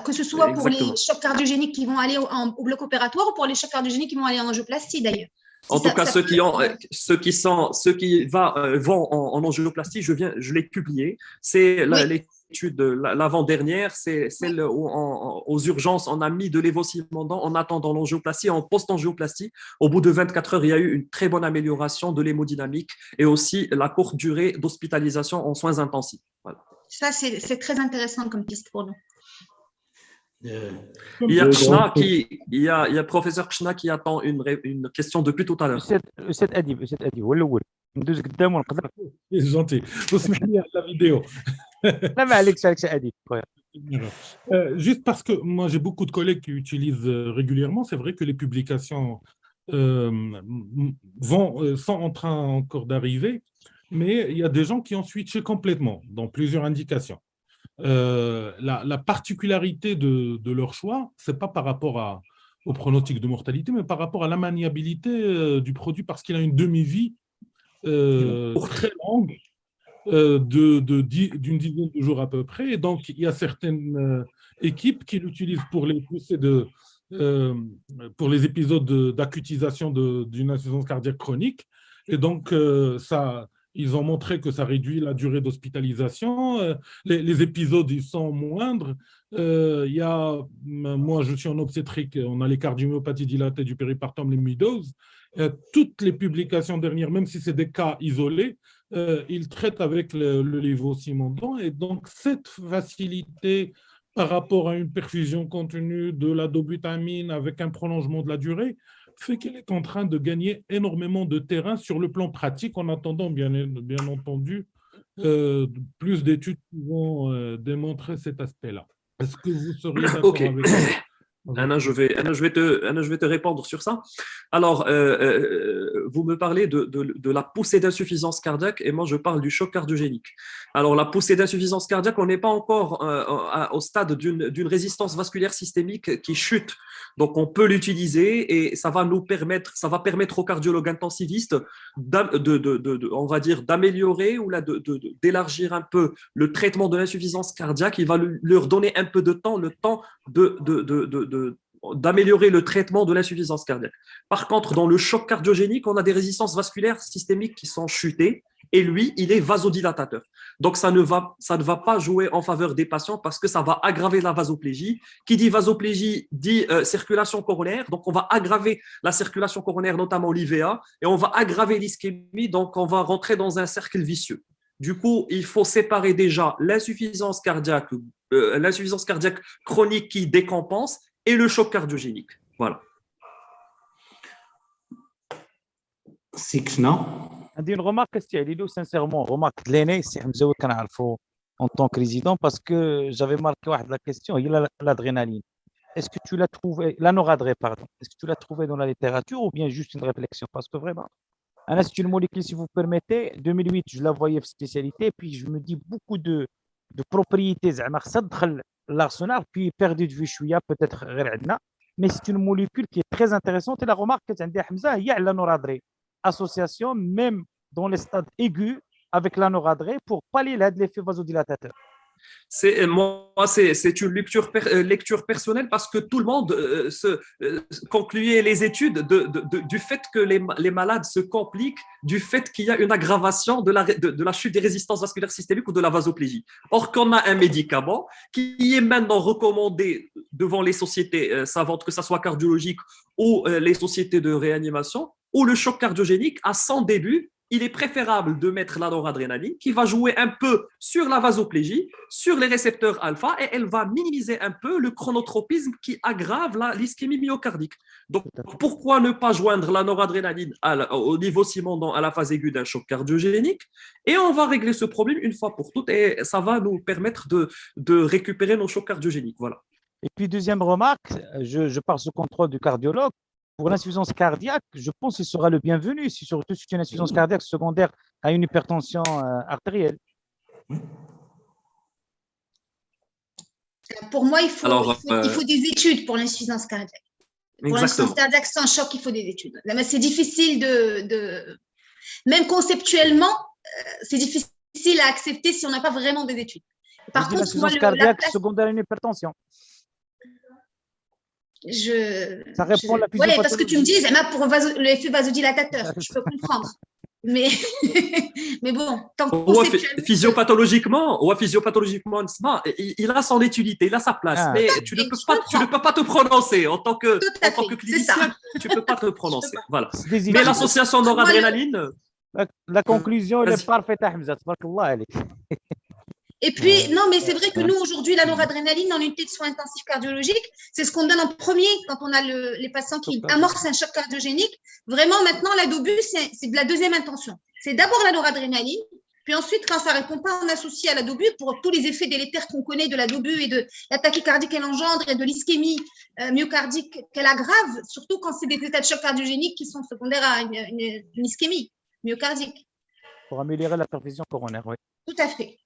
que ce soit pour les chocs cardiogéniques qui vont aller au bloc opératoire ou pour les chocs cardiogéniques qui vont aller en angioplastie d'ailleurs. En tout cas, ceux qui vont en angioplastie, je l'ai publié. C'est l'étude l'avant-dernière, c'est celle où aux urgences, on a mis de lévosimendan en attendant l'angioplastie, en post-angioplastie. Au bout de 24 heures, il y a eu une très bonne amélioration de l'hémodynamique et aussi la courte durée d'hospitalisation en soins intensifs. Voilà. Ça, c'est très intéressant comme piste pour nous. Il y a je- il y a professeur Kshna qui attend une question depuis tout à l'heure. أستاذ أديب أستاذ أديب هو الأول ندوز قدام ونقدر. C'est gentil. اسمح لي على la vidéo. لا ما عليكش عليك أديب خويا. Juste parce que moi, j'ai beaucoup de collègues qui utilisent régulièrement, c'est vrai que les publications sont en train encore d'arriver, mais il y a des gens qui ont switché complètement dans plusieurs indications. La particularité de leur choix, ce n'est pas par rapport au pronostic de mortalité, mais par rapport à la maniabilité du produit, parce qu'il a une demi-vie très longue, d'une dizaine de jours à peu près. Et donc, il y a certaines équipes qui l'utilisent pour les poussées pour les épisodes d'acutisation d'une insuffisance cardiaque chronique. Et donc, ils ont montré que ça réduit la durée d'hospitalisation. Les épisodes, ils sont moindres. Moi, je suis en obstétrique, on a les cardiomyopathies dilatées du péripartum, les midose. Toutes les publications dernières, même si c'est des cas isolés, ils traitent avec le lévosimendan. Et donc, cette facilité par rapport à une perfusion continue de la dobutamine avec un prolongement de la durée fait qu'elle est en train de gagner énormément de terrain sur le plan pratique, en attendant, bien entendu, plus d'études qui vont démontrer cet aspect-là. Est-ce que vous seriez d'accord Ok. avec ça? Anna, je vais te répondre sur ça. Alors, vous me parlez de la poussée d'insuffisance cardiaque et moi, je parle du choc cardiogénique. Alors, la poussée d'insuffisance cardiaque, on n'est pas encore au stade d'une résistance vasculaire systémique qui chute. Donc, on peut l'utiliser et ça va permettre aux cardiologues intensivistes on va dire, d'améliorer ou d'élargir un peu le traitement de l'insuffisance cardiaque. Il va leur donner un peu de temps, le temps d'améliorer le traitement de l'insuffisance cardiaque. Par contre, dans le choc cardiogénique, on a des résistances vasculaires systémiques qui sont chutées et lui, il est vasodilatateur. Donc, ça ne va pas jouer en faveur des patients parce que ça va aggraver la vasoplégie. Qui dit vasoplégie dit circulation coronaire. Donc, on va aggraver la circulation coronaire, notamment l'IVA, et on va aggraver l'ischémie. Donc, on va rentrer dans un cercle vicieux. Du coup, il faut séparer déjà l'insuffisance cardiaque chronique qui décompense et le choc cardiogénique. Voilà. C'est Kshna. عندي une remarque سي علي sincèrement remarque ليني سي حمزه كنعرفو en tant que résident parce que j'avais marqué واحد la question هي l'adrénaline. Est-ce que tu l'as trouvé la noradré pardon. Est-ce que tu l'as trouvé dans la littérature ou bien juste une réflexion parce que vraiment Anna, c'est une molécule, si vous permettez. 2008, je la voyais en spécialité, puis je me dis beaucoup de propriétés. L'arsenal, puis perdu de vue, peut-être, mais c'est une molécule qui est très intéressante. Et la remarque que tu as dit, Hamza, il y a la noradré. Association, même dans les stades aigus, avec la noradré pour pallier l'effet vasodilatateur. C'est une lecture personnelle parce que tout le monde concluait les études du fait que les malades se compliquent du fait qu'il y a une aggravation de la chute des résistances vasculaires systémiques ou de la vasoplégie. Or, qu'on a un médicament qui est maintenant recommandé devant les sociétés savantes, que ce soit cardiologiques ou les sociétés de réanimation, où le choc cardiogénique, à son début, il est préférable de mettre la noradrénaline qui va jouer un peu sur la vasoplégie, sur les récepteurs alpha, et elle va minimiser un peu le chronotropisme qui aggrave l'ischémie myocardique. Donc, pourquoi ne pas joindre la noradrénaline au niveau Simondon à la phase aiguë d'un choc cardiogénique? Et on va régler ce problème une fois pour toutes et ça va nous permettre de récupérer nos chocs cardiogéniques. Voilà. Et puis, deuxième remarque, je pars sous contrôle du cardiologue. Pour l'insuffisance cardiaque, je pense que ce sera le bienvenu, surtout si c'est une insuffisance cardiaque secondaire à une hypertension artérielle. Pour moi, il faut des études pour l'insuffisance cardiaque. Pour l'insuffisance cardiaque sans choc, il faut des études. C'est difficile même conceptuellement, c'est difficile à accepter si on n'a pas vraiment des études. Par contre, l'insuffisance cardiaque secondaire à une hypertension. Ça répond à la Oui, parce que tu me dis, pour l'effet vasodilatateur, je peux comprendre. Mais bon, tant que physiopathologiquement, il a son utilité, il a sa place, mais tu ne peux pas te prononcer en tant que clinicien, tu ne peux pas te prononcer. Voilà. Mais l'association noradrénaline. La conclusion, elle est parfaite, Hamza. Et puis, non, mais c'est vrai que nous, aujourd'hui, la noradrénaline en unité de soins intensifs cardiologiques, c'est ce qu'on donne en premier quand on a les patients qui amorcent un choc cardiogénique. Vraiment, maintenant, la DOBU, c'est de la deuxième intention. C'est d'abord la noradrénaline, puis ensuite, quand ça ne répond pas, on associe à la DOBU pour tous les effets délétères qu'on connaît de la DOBU et de la tachycardie qu'elle engendre et de l'ischémie myocardique qu'elle aggrave, surtout quand c'est des états de choc cardiogénique qui sont secondaires à une ischémie myocardique. Pour améliorer la perfusion coronaire, oui. Tout à fait.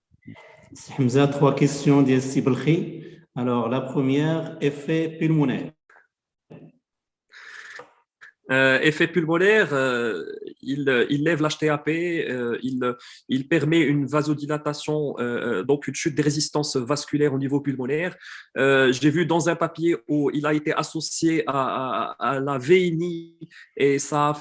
Hamza, 3 questions d'Yassi Belkhi. Alors, la première, effet pulmonaire. Effet pulmonaire, il lève l'HTAP, il permet une vasodilatation, donc une chute des résistances vasculaires au niveau pulmonaire. J'ai vu dans un papier où il a été associé à la VNI et ça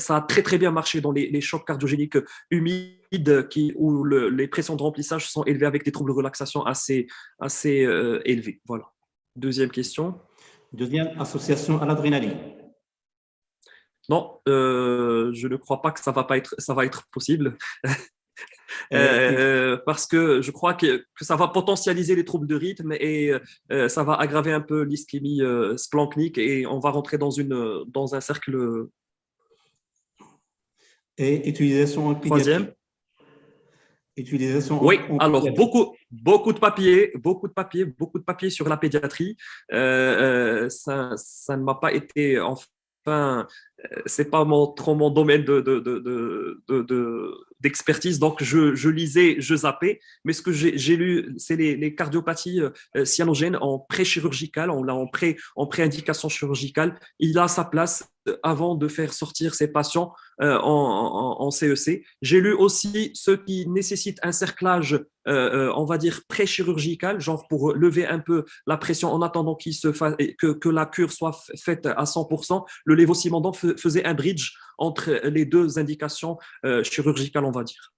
a très très bien marché dans les chocs cardiogéniques humides où les pressions de remplissage sont élevées avec des troubles de relaxation assez élevés. Voilà. Deuxième question. Deuxième, association à l'adrénaline. Non, je ne crois pas que ça va être possible. Parce que je crois que ça va potentialiser les troubles de rythme et ça va aggraver un peu l'ischémie splanchnique et on va rentrer dans un cercle. Et utilisation en pédiatrie. Troisième. Utilisation oui, en alors pédiatrie. beaucoup de papiers sur la pédiatrie. Ça ne m'a pas été c'est pas trop mon domaine d'expertise, donc je lisais, je zappais, mais ce que j'ai lu, c'est les cardiopathies cyanogènes en pré-chirurgical, en pré-indication chirurgicale. Il a sa place avant de faire sortir ces patients en CEC. J'ai lu aussi ceux qui nécessitent un cerclage, on va dire, pré-chirurgical, genre pour lever un peu la pression en attendant que la cure soit faite à 100%. Le lévosimodan faisait un bridge entre les deux indications chirurgicales, on va dire.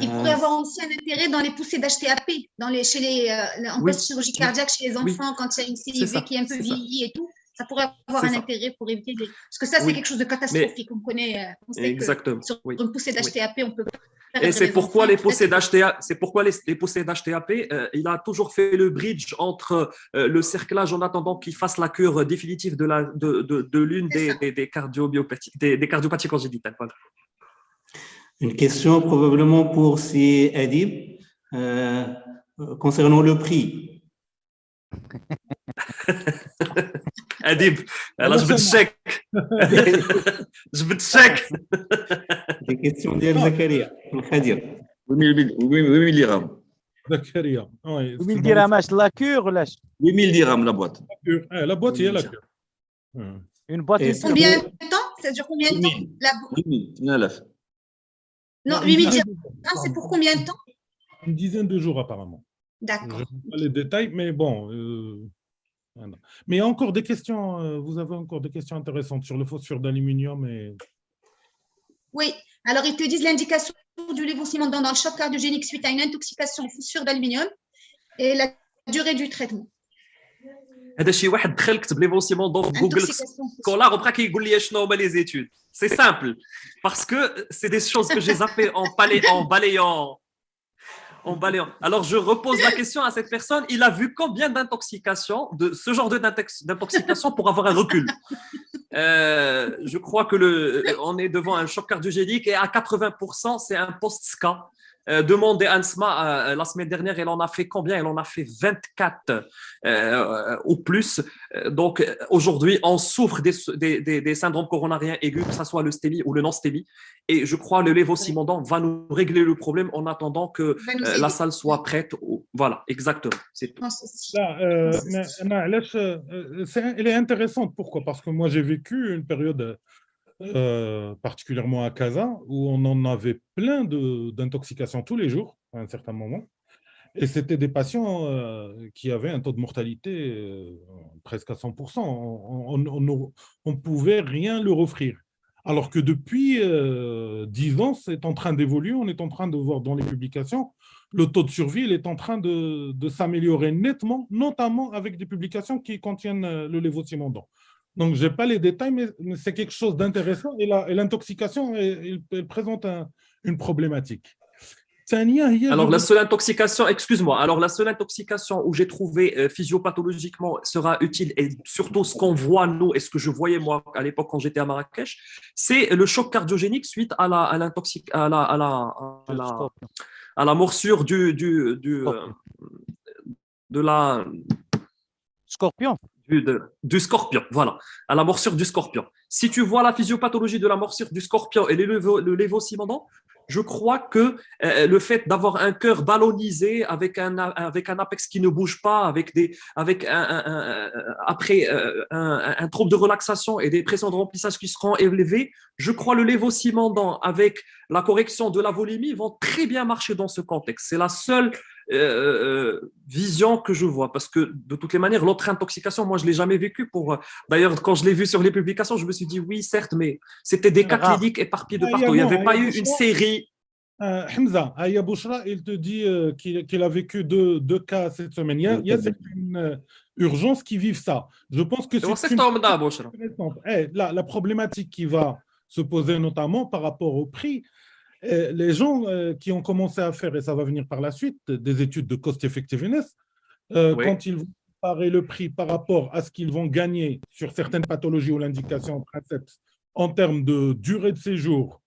Il pourrait avoir aussi un intérêt dans les poussées d'HTAP, en post-chirurgie cardiaque chez les enfants, quand il y a une CIV qui est un peu vieillie et tout. Ça pourrait avoir un intérêt pour éviter parce que ça, c'est quelque chose de catastrophique. On connaît, on sait exactement. Que sur une poussée d'HTAP, on peut et c'est pourquoi les poussées d'HTAP, il a toujours fait le bridge entre le cerclage en attendant qu'il fasse la cure définitive de l'une des cardiopathies congénitales. Voilà. Une question probablement pour si Adib concernant le prix. Adib, là je veux te chèque. Je veux te chèque. Des questions d'El Zakaria, Khadir. 8000 dirhams. Zakaria. 8000 dirhams, la cure, là. 8000 dirhams la boîte. La boîte, il y a la cure. Une boîte. Combien de temps? Ça dure combien de temps? 8000. Non, 8000 dirhams, c'est pour combien de temps? Une dizaine de jours apparemment. D'accord. Je ne sais pas les détails, mais bon. Mais il y a encore des questions, vous avez encore des questions intéressantes sur le phosphore d'aluminium et… Oui, alors ils te disent l'indication du lévosimodan dans le choc cardiogénique suite à une intoxication au phosphore d'aluminium et la durée du traitement. هذا شي واحد دخل كتب lévosimodan في Google Scholar وبقى كيقول لي شنو هما les études. C'est simple parce que c'est des choses que j'ai zappées en balayant. Alors, je repose la question à cette personne. Il a vu combien d'intoxications, de ce genre d'intoxication pour avoir un recul? Je crois que on est devant un choc cardiogénique et à 80%, c'est un post-SCA. Demandez à Ansma la semaine dernière, elle en a fait combien? Elle en a fait 24 ou plus. Donc aujourd'hui, on souffre des syndromes coronariens aigus, que ce soit le STEMI ou le non-STEMI. Et je crois que le lévosimodan va nous régler le problème en attendant que la salle soit prête. Voilà, exactement. C'est tout. Elle est intéressante. Pourquoi? Parce que moi, j'ai vécu une période… particulièrement à Casa, où on en avait plein d'intoxications tous les jours, à un certain moment. Et c'était des patients qui avaient un taux de mortalité presque à 100%. On ne pouvait rien leur offrir. Alors que depuis 10 ans, c'est en train d'évoluer. On est en train de voir dans les publications, le taux de survie il est en train de s'améliorer nettement, notamment avec des publications qui contiennent le lévosimodan. Donc, je n'ai pas les détails, mais c'est quelque chose d'intéressant. Et l'intoxication, elle présente une problématique. الثانية هي Alors, la seule intoxication, excuse-moi, alors la seule intoxication où j'ai trouvé physiopathologiquement sera utile, et surtout ce qu'on voit, nous, et ce que je voyais moi à l'époque quand j'étais à Marrakech, c'est le choc cardiogénique suite à la morsure de la, Scorpion. du scorpion, voilà, à la morsure du scorpion. Si tu vois la physiopathologie de la morsure du scorpion et le lévosimodan, je crois que le fait d'avoir un cœur ballonisé avec un apex qui ne bouge pas, après un trouble de relaxation et des pressions de remplissage qui seront élevées, je crois le lévosimodan avec la correction de la volémie vont très bien marcher dans ce contexte. C'est la seule vision que je vois, parce que de toutes les manières, l'autre intoxication, moi, je ne l'ai jamais vécu. D'ailleurs, quand je l'ai vu sur les publications, je me suis dit, oui, certes, mais c'était des cas cliniques éparpillés de partout. Il n'y avait pas eu une série. Hamza, Aya Bouchra, il te dit qu'il a vécu deux cas cette semaine. Il y a une urgence qui vivent ça. Je pense que c'est la problématique qui va se poser notamment par rapport au prix. Les gens qui ont commencé à faire, et ça va venir par la suite, des études de cost effectiveness, quand ils vont comparer le prix par rapport à ce qu'ils vont gagner sur certaines pathologies ou l'indication en principe en termes de durée de séjour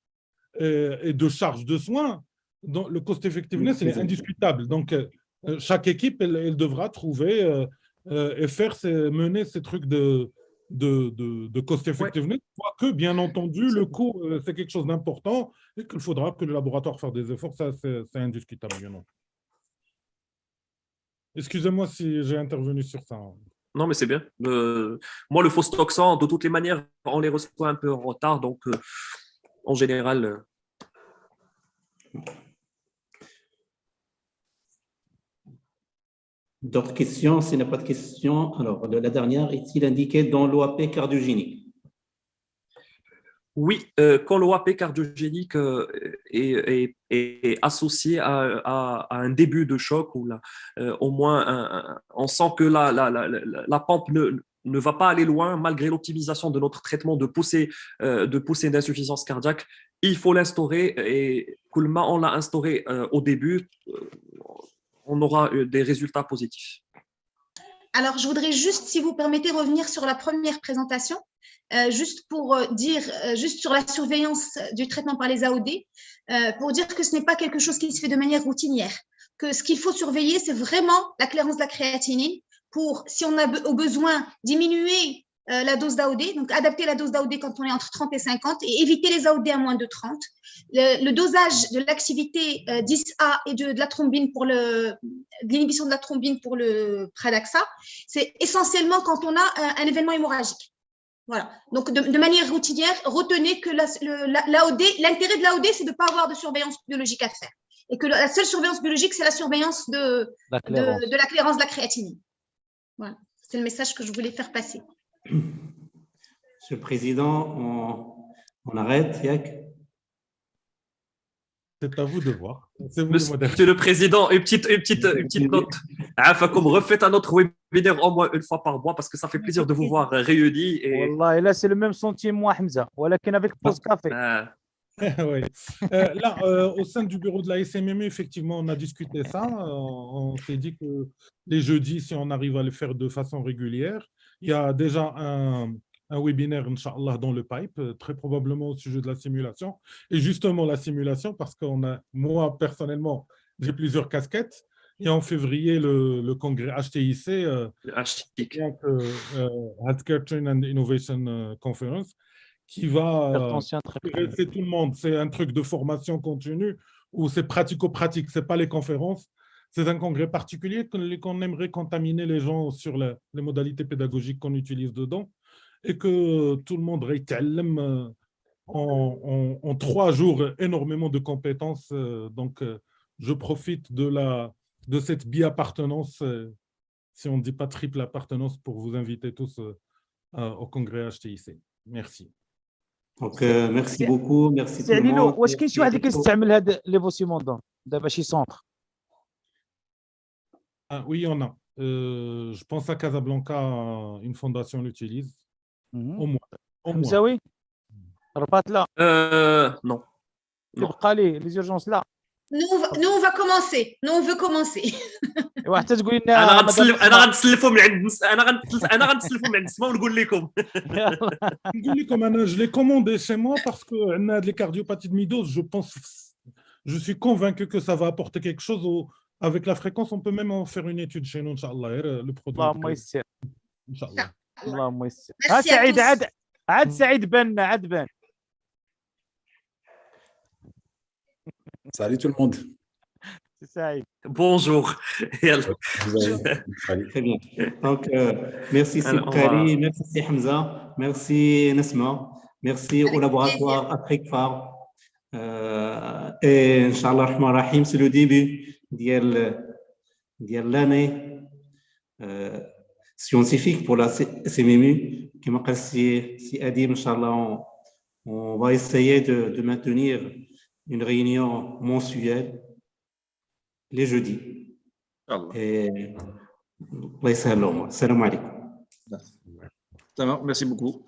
et de charge de soins, le cost effectiveness est indiscutable. Donc, chaque équipe, elle devra trouver et mener ces trucs de cost effectiveness, quoique, bien entendu, le coût, c'est quelque chose d'important et qu'il faudra que le laboratoire fasse des efforts, ça, c'est indiscutable. Excusez-moi si j'ai intervenu sur ça. Non, mais c'est bien. Moi, le Phostoxan, de toutes les manières, on les reçoit un peu en retard, donc en général... D'autres questions? S'il n'y a pas de questions, alors la dernière, est-il indiqué dans l'OAP cardiogénique? Oui, quand l'OAP cardiogénique est associé à un début de choc, ou au moins on sent que la pompe ne va pas aller loin malgré l'optimisation de notre traitement de poussée d'insuffisance cardiaque, il faut l'instaurer, et Koulma, on l'a instauré au début, on aura des résultats positifs. Alors, je voudrais juste, si vous permettez, revenir sur la première présentation, juste pour dire, juste sur la surveillance du traitement par les AOD, pour dire que ce n'est pas quelque chose qui se fait de manière routinière, que ce qu'il faut surveiller, c'est vraiment la clairance de la créatinine pour, si on a au besoin, diminuer la dose d'AOD, donc adapter la dose d'AOD quand on est entre 30 et 50 et éviter les AOD à moins de 30. Le dosage de l'activité 10A et de la thrombine pour de l'inhibition de la thrombine pour le Pradaxa, c'est essentiellement quand on a un événement hémorragique. Voilà. Donc, de manière routinière, retenez que l'intérêt de l'AOD, c'est de ne pas avoir de surveillance biologique à faire. Et que la seule surveillance biologique, c'est la surveillance de la clairance de la créatinine. Voilà. C'est le message que je voulais faire passer. Monsieur le Président, on arrête, Yak? C'est à vous de voir. Monsieur le Président, une petite note. Comme refaites un autre webinaire au moins une fois par mois, parce que ça fait plaisir de vous voir réunis. Wallah, et là, c'est le même sentiment, Hamza. Voilà, avec pause café. Oui. Là, au sein du bureau de la SMME, effectivement, on a discuté ça. On s'est dit que les jeudis, si on arrive à le faire de façon régulière, il y a déjà un webinaire, Inch'Allah, dans le pipe, très probablement au sujet de la simulation. Et justement, la simulation, parce que moi, personnellement, j'ai plusieurs casquettes. Et en février, le congrès HTIC, Healthcare Training and Innovation Conference, qui va intéresser tout le monde. C'est un truc de formation continue où c'est pratico-pratique, ce n'est pas les conférences. C'est un congrès particulier qu'on aimerait contaminer les gens sur les modalités pédagogiques qu'on utilise dedans et que tout le monde rétèle en 3 jours énormément de compétences. Donc, je profite de cette bi-appartenance, si on ne dit pas triple appartenance, pour vous inviter tous au congrès HTIC. Merci. Donc, merci beaucoup. Merci tout le monde. واش كاين شي واحد اللي كيستعمل هذا ليفوسيموندون دابا شي سونتر؟ Oui, il y en a. Je pense à Casablanca, une fondation l'utilise. Au moins. Hamzaoui Rabat là. Non. كيبقى ليه les urgences là. Nous, on va commencer. Nous, on veut commencer. وحتى تقول لنا انا مدام غنتسلف نسمة. غنتسلفوا من عند انا غنتسلفوا من عند السما ونقول لكم. نقول لكم انا je l'ai commandé chez moi parce que عندنا هاد les cardiopathies de midose, je suis convaincu que ça va apporter quelque chose avec la fréquence, on peut même en faire une étude chez nous inchallah le produit اللهم يسر inchallah. اللهم يسر. Merci à سعيد tous. عاد سعيد بان. Salut tout le monde. سعيد. Bonjour. يلا. Très bien. Donc, merci Alors, on Sibkali, va- merci Hamza, merci Nesma, merci au Avec laboratoire Afrique Phare. Et Inch'Allah Rahman Rahim, c'est le début de l'année scientifique pour la CMMU. Qui m'a si Adim, Inch'Allah, on va essayer de maintenir une réunion mensuelle les jeudis. Allah. Et Allah يسهل الأمور. السلام عليكم. Tamam, merci beaucoup.